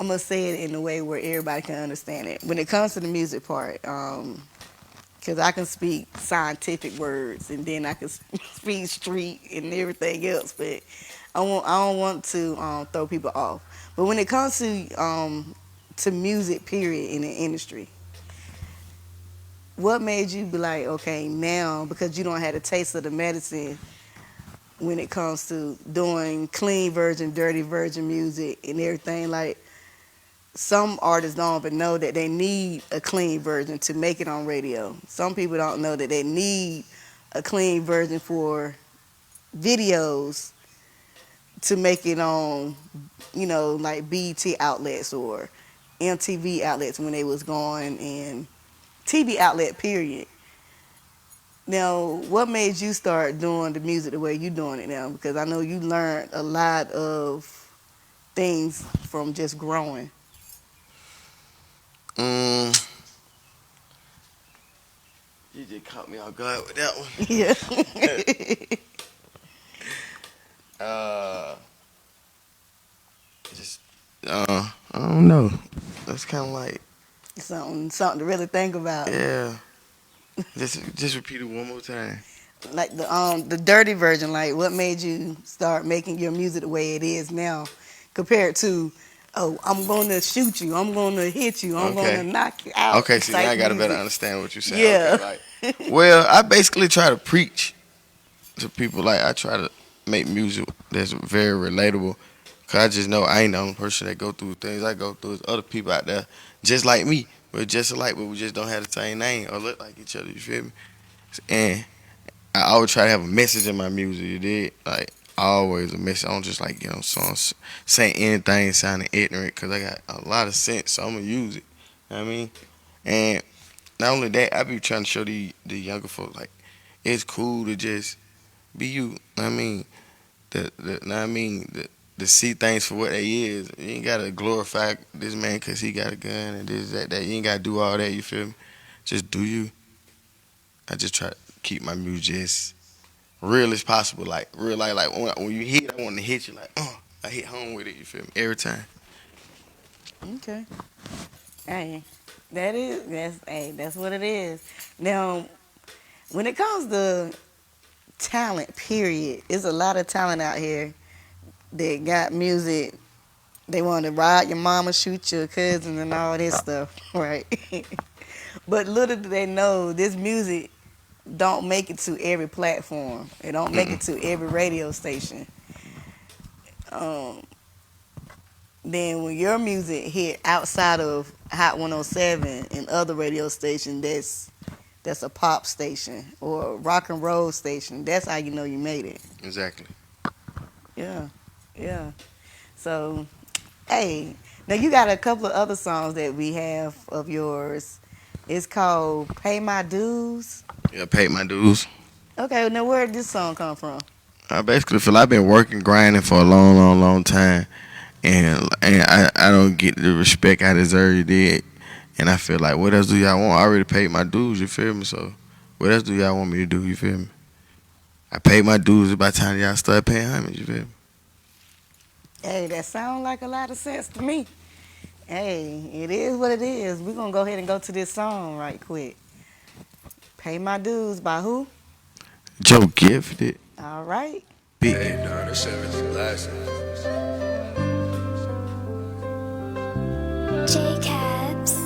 I'm going to say it in a way where everybody can understand it. When it comes to the music part, because I can speak scientific words and then I can speak street and everything else, but I don't want to throw people off. But when it comes to music, period, in the industry, what made you be like, okay, now, because you don't have a taste of the medicine when it comes to doing clean version, dirty version music and everything, like, some artists don't even know that they need a clean version to make it on radio. Some people don't know that they need a clean version for videos to make it on, like BET outlets or MTV outlets when they was going, and TV outlet, period. Now, what made you start doing the music the way you doing it now? Because I know you learned a lot of things from just growing. You just caught me off guard with that one. Yeah. I don't know. That's kind of like, something to really think about. yeah. Just repeat it one more time. Like the dirty version, like what made you start making your music the way it is now compared to, oh, I'm going to shoot you, I'm going to hit you, I'm going to knock you out. Okay, see, now I got to music. better understand what you're saying. Yeah. Okay, like, well, I basically try to preach to people. Like, I try to make music that's very relatable. Because I just know I ain't the only person that go through things I go through. There's other people out there just like me. We're just alike, but we just don't have the same name or look like each other, you feel me? And I always try to have a message in my music, you did? Like, always a message. I don't just like, songs saying anything sounding ignorant, because I got a lot of sense, so I'm going to use it. You know what I mean? And not only that, I be trying to show the younger folks, like, it's cool to just be you. You know what I mean? Know what I mean? To see things for what they is. You ain't got to glorify this man because he got a gun and this, that. You ain't got to do all that, you feel me? Just do you. I just try to keep my music as real as possible. Like, real life. Like, when you hit, I want to hit you like, I hit home with it, you feel me? Every time. Okay. Hey, that's what it is. Now, when it comes to talent, period, there's a lot of talent out here that got music. They want to ride your mama, shoot your cousin, and all this stuff, right? But little do they know, this music don't make it to every platform. It don't make it to every radio station. Then when your music hit outside of Hot 107 and other radio stations, that's a pop station or a rock and roll station. That's how you know you made it. Exactly. Yeah. So, hey, now you got a couple of other songs that we have of yours. It's called Pay My Dues. Yeah, Pay My Dues. Okay, now where did this song come from? I basically feel I've been working, grinding for a long time. And I don't get the respect I deserve, you did. And I feel like, what else do y'all want? I already paid my dues, you feel me? So, what else do y'all want me to do, you feel me? I paid my dues by the time y'all start paying homage, you feel me? Hey, that sounds like a lot of sense to me. Hey, it is what it is. We're going to go ahead and go to this song right quick. Pay My Dues by who? Joe Gifted. All right. Big. J-Cabs.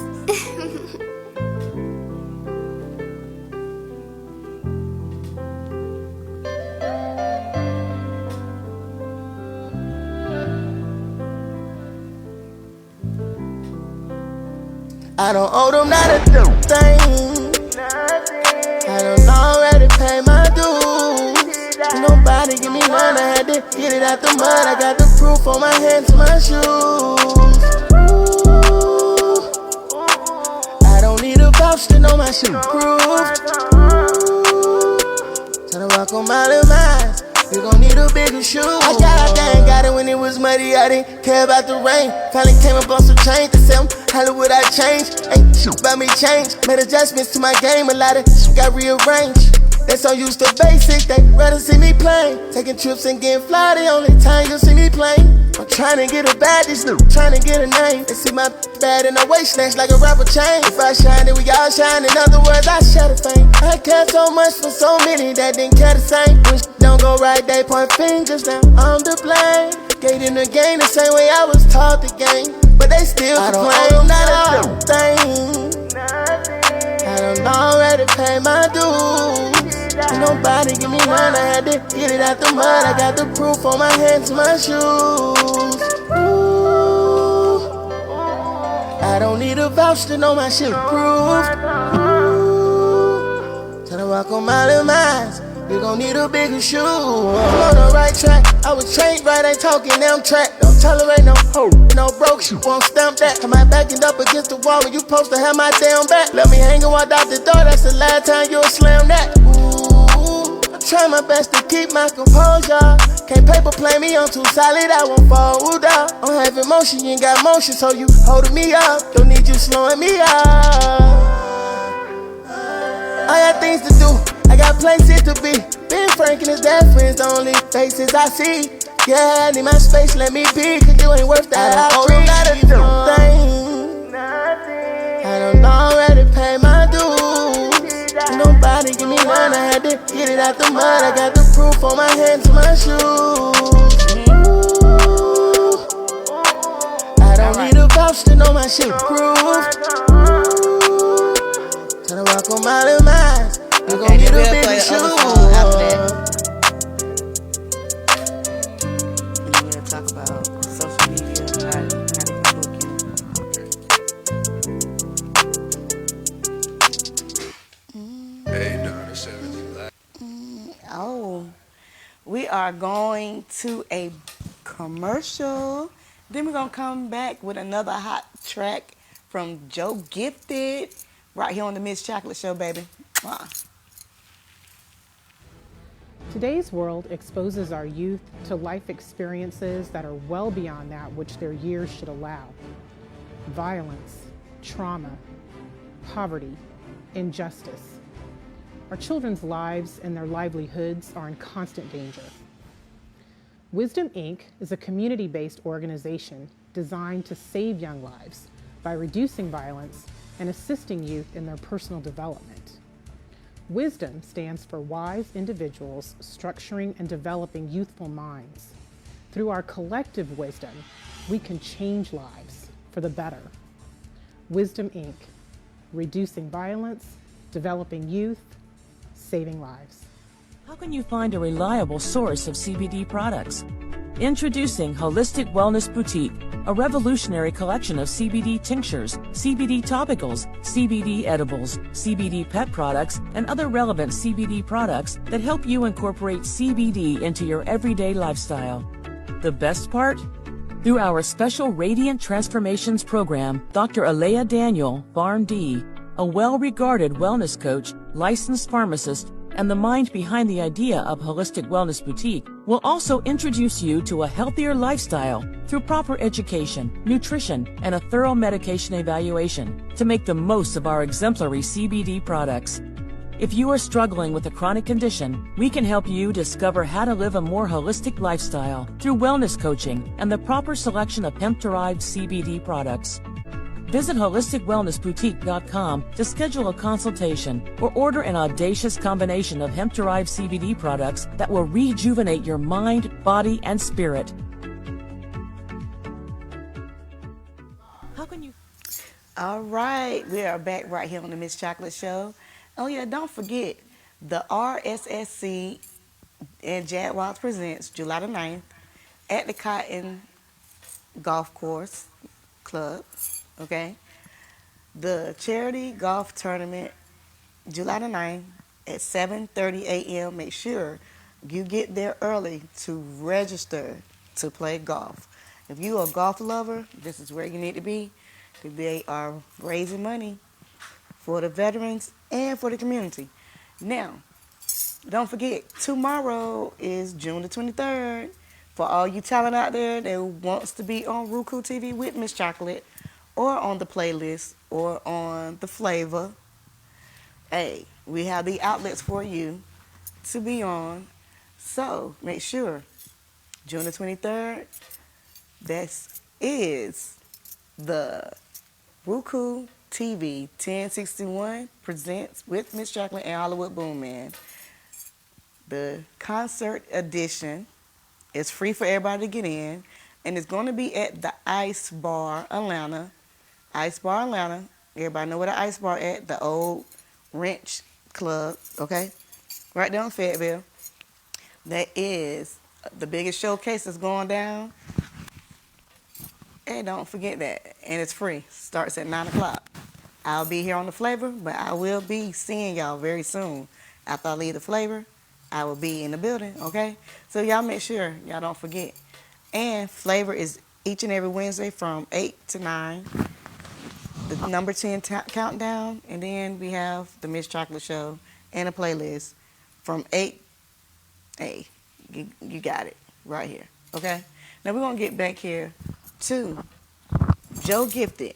I don't owe them not a thing. I done already paid my dues. Nobody give me none, I had to get it out the mud. I got the proof on my hands and my shoes. Ooh, I don't need a voucher to know my shit approved. Tryna walk on my little miles, you gon' need a bigger shoe. I got it when it was muddy, I didn't care about the rain. Finally came up on some change to say I'm Hollywood, I changed. Ain't shit about me change, made adjustments to my game, a lot of shit got rearranged. They so used to basic, they rather see me playing. Taking trips and getting fly, the only time you'll see me playing. I'm trying to get a bad, these niggas trying to get a name. They see my bad in the waist snatch like a rapper chain. If I shine, then we all shine. In other words, I share the fame. I care so much for so many that didn't care the same. When shit don't go right, they point fingers. Now I'm to blame. Gate in the game the same way I was taught the game, but they still complain. Not a thing. I done already paid my dues. Nobody give me none, I had to get it out the mud. I got the proof on my hands and my shoes. Ooh, I don't need a voucher to know my shit approved. Tryna walk on my little miles, you gon' need a bigger shoe. I'm on the right track, I was trained right, ain't talking damn track. Don't tolerate no hoe, no broke shit, won't stamp that. Am I backing up against the wall when you supposed to have my damn back? Let me hang and walk out the door, that's the last time you'll slam that. Ooh, I try my best to keep my composure. Can't paper play me, I'm too solid, I won't fall down. I'm having motion, you ain't got motion, so you holding me up. Don't need you slowing me up. I got things to do, I got places to be. Ben Frank and his dad friends, the only faces I see. Yeah, I need my space, let me be, cause you ain't worth that. I don't gotta do things. I done already paid my dues. Nobody give me none, I had to get it out the mud. I got the proof on my hands and my shoes. Ooh, I don't need a voucher to know my shit approved. Tryna walk on my little miles, you gon' need a bigger shoe. We'll talk about social media, how they can book you. Hey, Donna, 70 Black. Oh, we are going to a commercial. Then we're going to come back with another hot track from Joe Gifted right here on the Miss Chocolate Show, baby. Today's world exposes our youth to life experiences that are well beyond that which their years should allow. Violence, trauma, poverty, injustice. Our children's lives and their livelihoods are in constant danger. Wisdom Inc. is a community-based organization designed to save young lives by reducing violence and assisting youth in their personal development. Wisdom stands for wise individuals structuring and developing youthful minds. Through our collective wisdom, we can change lives for the better. Wisdom Inc. Reducing violence, developing youth, saving lives. How can you find a reliable source of CBD products? Introducing Holistic Wellness Boutique, a revolutionary collection of CBD tinctures, CBD topicals, CBD edibles, CBD pet products, and other relevant CBD products that help you incorporate CBD into your everyday lifestyle. The best part? Through our special Radiant Transformations program, Dr. Alea Daniel, PharmD, a well-regarded wellness coach, licensed pharmacist, and the mind behind the idea of Holistic Wellness Boutique, will also introduce you to a healthier lifestyle through proper education, nutrition, and a thorough medication evaluation to make the most of our exemplary CBD products. If you are struggling with a chronic condition, we can help you discover how to live a more holistic lifestyle through wellness coaching and the proper selection of hemp-derived CBD products. Visit holisticwellnessboutique.com to schedule a consultation or order an audacious combination of hemp-derived CBD products that will rejuvenate your mind, body, and spirit. How can you... All right, we are back right here on the Miss Chocolate Show. Oh yeah, don't forget, the RSSC and Jaguars presents July the 9th at the Cotton Golf Course Club. Okay, the charity golf tournament, July the 9th, at 7:30 a.m. Make sure you get there early to register to play golf. If you're a golf lover, this is where you need to be, because they are raising money for the veterans and for the community. Now, don't forget, tomorrow is June the 23rd. For all you talent out there that wants to be on Roku TV with Miss Chocolate, or on the playlist, or on the flavor, hey, we have the outlets for you to be on. So make sure, June the 23rd, that is the Roku TV 1061 presents with Miss Chocolate and Hollywood Boom Man. The concert edition is free for everybody to get in, and it's going to be at the Ice Bar Atlanta. Ice Bar Atlanta. Everybody know where the Ice Bar at? The old Wrench Club, okay? Right there in Fayetteville. That is the biggest showcase that's going down. And don't forget that. And it's free. Starts at 9 o'clock. I'll be here on the flavor, but I will be seeing y'all very soon. After I leave the flavor, I will be in the building, okay? So y'all make sure y'all don't forget. And flavor is each and every Wednesday from 8 to 9. The number 10 countdown, and then we have the Miss Chocolate Show and a playlist from 8. Hey, you got it right here, okay? Now we're going to get back here to Joe Gifted.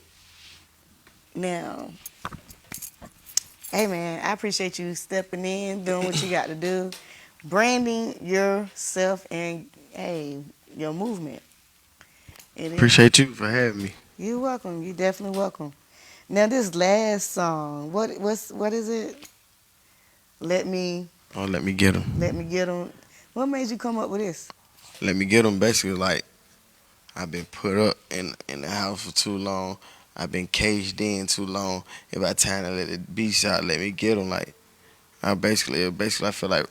Now, hey man, I appreciate you stepping in, doing what you got to do, branding yourself and, hey, your movement. Appreciate you for having me. You're welcome. You're definitely welcome. Now this last song, what is it? Let me get 'em. Let me get 'em. What made you come up with this? Let me get 'em. Basically, like, I've been put up in the house for too long. I've been caged in too long. If I time to let the beast out, let me get 'em. Like, I basically I feel like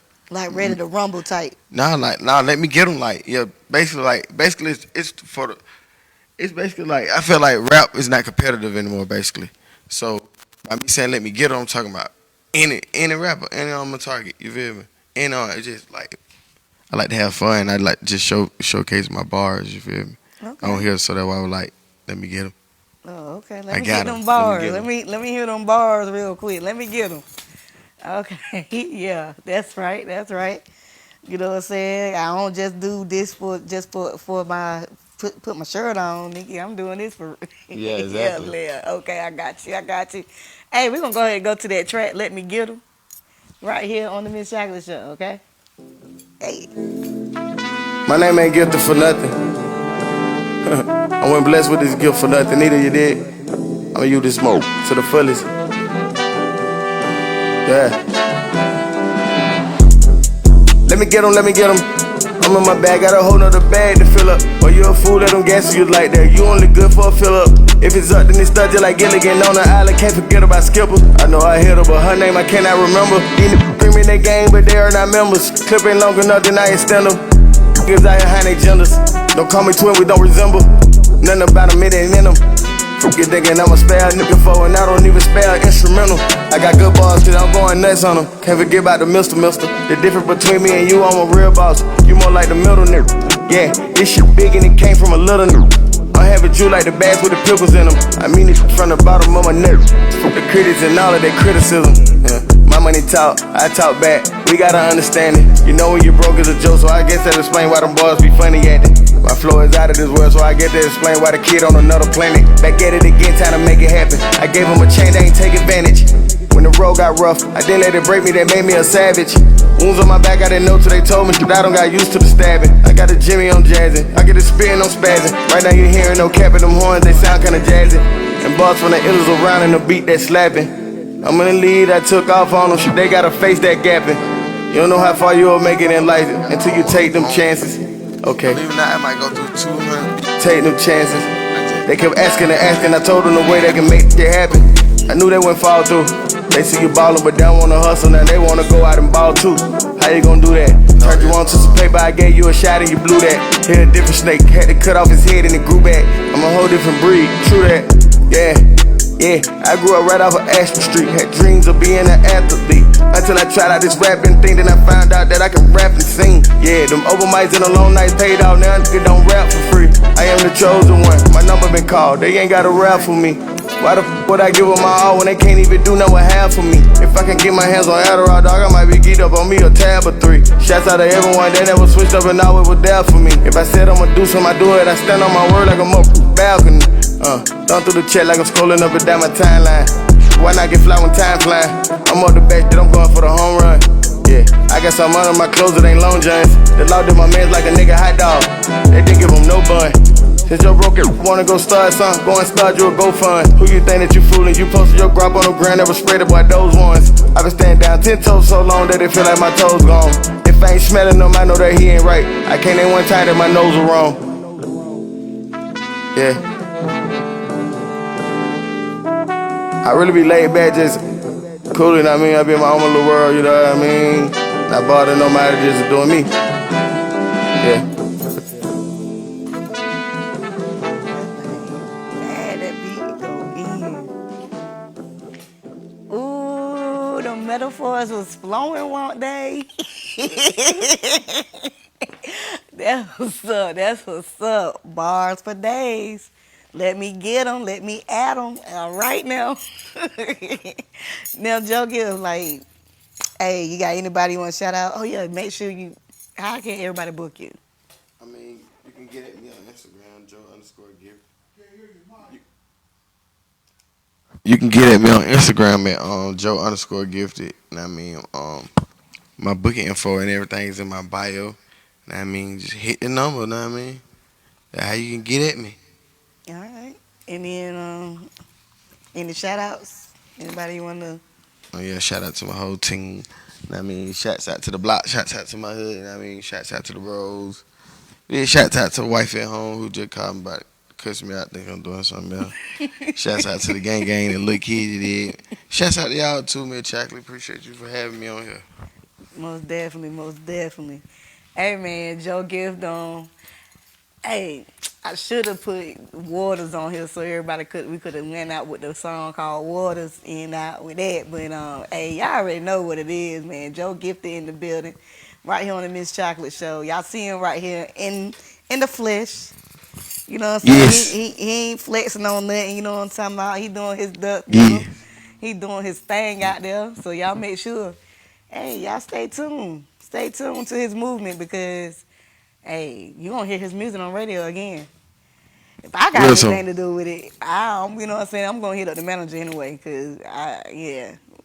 ready to rumble type. Nah, let me get 'em. Like, yeah, basically it's basically like, I feel like rap is not competitive anymore, basically. So by me saying let me get 'em, I'm talking about any rapper, any on my target. You feel me? And it's just like, I like to have fun. I like to just showcase my bars. You feel me? Okay. I don't hear, so that's why I was like, let me get 'em. Oh, okay. Let me get them bars. Let me hear them bars real quick. Let me get them. Okay. Yeah, that's right. That's right. You know what I'm saying? I don't just do this for my put my shirt on, Nikki. I'm doing this for Yeah, exactly. yeah. Okay, I got you. Hey, we're gonna go ahead and go to that track. Let me get them. Right here on the Miss Chocolate Show. Okay. Hey. My name ain't gifted for nothing. I wasn't blessed with this gift for nothing either, you did. I'ma use this smoke to the fullest. Yeah. Let me get 'em. I'm in my bag, got a whole nother bag to fill up. Or you a fool, let them gas you like that. You only good for a fill up. If it's up, then it's stuck just like Gilligan on the island. Can't forget about Skipper. I know I hit her, but her name I cannot remember. These niggas in that gang, but they are not members. Clip ain't long enough, then I extend them. Niggas out here hiding their genders. Don't call me twin, we don't resemble. Nothing about them, it ain't in them. Forget thinking I'm a spare nigga for, and I don't even spare instrumental. I got good balls, cause I'm going nuts on them. Can't forget about the mister. The difference between me and you, I'm a real boss. You more like the middle nigga. Yeah, this shit big and it came from a little nigga. I'm having you like the bags with the pimples in them. I mean it from the bottom of my neck. Fuck the critics and all of that criticism. Yeah. My money talk, I talk back. We gotta understand it. You know when you broke is a joke, so I guess that explain why them boys be funny acting. My flow is out of this world, so I get to explain why the kid on another planet. Back at it again, time to make it happen. I gave him a chain, they ain't take advantage. When the road got rough, I didn't let it break me, that made me a savage. Wounds on my back, I didn't know till they told me. I don't got used to the stabbing. I got a Jimmy on jazzing, I get a spin on spazzing. Right now you hearing no cap in them horns, they sound kinda jazzy. And bars from the ills around in the beat that slapping. I'm in the lead, I took off on them, shit, they gotta face that gapping. You don't know how far you'll make it in life until you take them chances. Okay. Believe it or not, I might go through 200. Take them chances. They kept asking and asking, I told them the way they can make it happen. I knew they wouldn't fall through. They see you ballin', but they don't wanna hustle, now they wanna go out and ball too. How you gonna do that? Turned you on to some paper, I gave you a shot and you blew that. Hit a different snake, had to cut off his head and it grew back. I'm a whole different breed, true that, yeah. Yeah, I grew up right off of Ashton Street. Had dreams of being an athlete. Until I tried out this rapping thing, then I found out that I can rap and sing. Yeah, them open mics and the long nights paid out. Now niggas don't rap for free. I am the chosen one. My number been called. They ain't got a rap for me. Why the f would I give them my all when they can't even do no half for me? If I can get my hands on Adderall, dog, I might be geeked up on me a tab or 3. Shouts out to everyone that never switched up and always was there for me. If I said I'ma do something, I do it. I stand on my word like I'm up balcony. Thumb through the chat like I'm scrolling up and down my timeline. Why not get fly when time flying? I'm up the back, that I'm going for the home run. Yeah, I got some money on my clothes, it ain't long johns. The law did my mans like a nigga hot dog. They didn't give him no bun. Since you're broke, wanna go start something, go and start you a GoFund. Who you think that you fooling? You posted your grab on the ground, never spread it by those ones. I been standing down 10 toes so long that it feel like my toes gone. If I ain't smelling them, I know that he ain't right. I can't name one time that my nose was wrong. Yeah. I really be laid back, just cool, you know what I mean? I be in my own little world, you know what I mean? Not bothering nobody, just doing me. Yeah. Ooh, the metaphors was flowing, weren't they? That's what's up. Bars for days. Let me get them, let me add them. All right now. Now, Joe Gibbs, like, hey, you got anybody you want to shout out? Oh, yeah, make sure you, how can everybody book you? I mean, you can get at me on Instagram, Joe_Gift. You can get at me on Instagram at Joe_Gifted. And I mean, my booking info and everything is in my bio. And I mean, just hit the number, know what I mean? That's how you can get at me. All right. And then, any shout outs? Anybody you want to? Oh, yeah, shout out to my whole team. I mean, shouts out to the block, shouts out to my hood. I mean, shouts out to the bros. Yeah, shouts out to the wife at home who just called me about cussing me out, think I'm doing something else. Shouts out to the gang and little kids did. Shouts out to y'all too, man. Chocolate, appreciate you for having me on here. Most definitely, most definitely. Hey, man, Joe Gift on. Hey, I should have put Waters on here so everybody we could have went out with the song called Waters and out with that. But hey, y'all already know what it is, man. Joe Gifted in the building, right here on the Miss Chocolate Show. Y'all see him right here in the flesh. You know what I'm saying? Yes. He ain't flexing on nothing. You know what I'm talking about? He doing his duck. Yeah. He doing his thing out there. So y'all make sure. Hey, y'all stay tuned. Stay tuned to his movement because. Hey, you gonna hear his music on radio again. If I got anything to do with it, you know what I'm saying? I'm gonna hit up the manager anyway, cause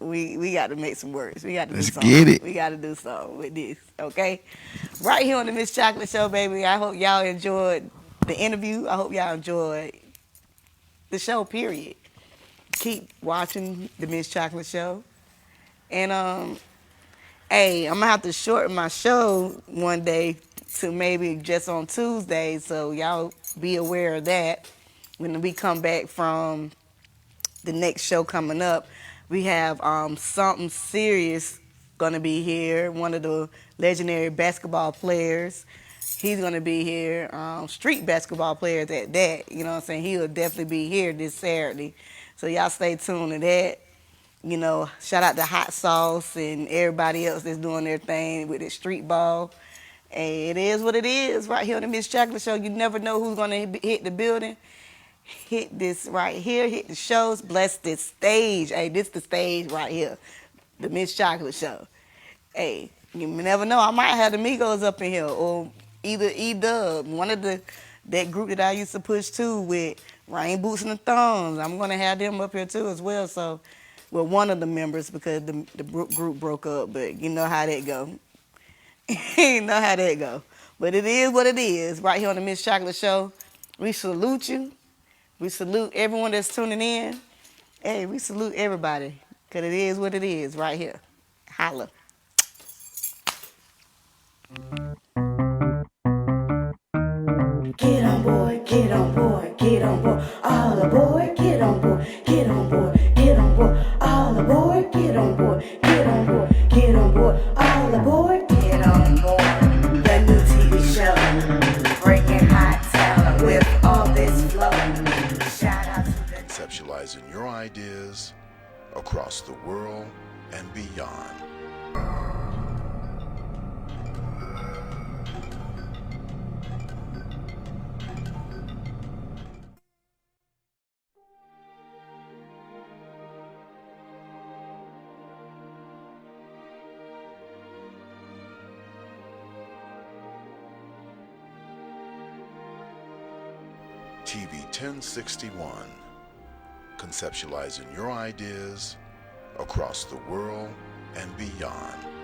we got to make some words. We got to do something. Get it. We got to do something with this, okay? Right here on the Miss Chocolate Show, baby. I hope y'all enjoyed the interview. I hope y'all enjoyed the show. Period. Keep watching the Miss Chocolate Show, and hey, I'm gonna have to shorten my show one day to maybe just on Tuesday, so y'all be aware of that. When we come back from the next show coming up, we have Something Serious gonna be here, one of the legendary basketball players. He's gonna be here, street basketball players at that, you know what I'm saying? He'll definitely be here this Saturday. So y'all stay tuned to that. You know, shout out to Hot Sauce and everybody else that's doing their thing with the street ball. Hey, it is what it is right here on the Miss Chocolate Show. You never know who's going to hit the building. Hit this right here. Hit the shows. Bless this stage. Hey, this the stage right here. The Miss Chocolate Show. Hey, you never know. I might have the Migos up in here or either E-Dub, one of that group that I used to push too with Rain Boots and the Thumbs. I'm going to have them up here too as well. So, well, one of the members because the group broke up, but you know how that go. You know how that go. But it is what it is. Right here on the Miss Chocolate Show. We salute you. We salute everyone that's tuning in. Hey, we salute everybody. Because it is what it is right here. Holla. Get on board, get on board, get on board. All aboard, get on board, get on board, get on board. All aboard, get on board, get on board, get on board. All aboard, get on board. The new TV show, breaking hot talent with all this flow. Shout out to the Conceptualizing conceptualizing your ideas across the world and beyond. TV 1061, conceptualizing your ideas across the world and beyond.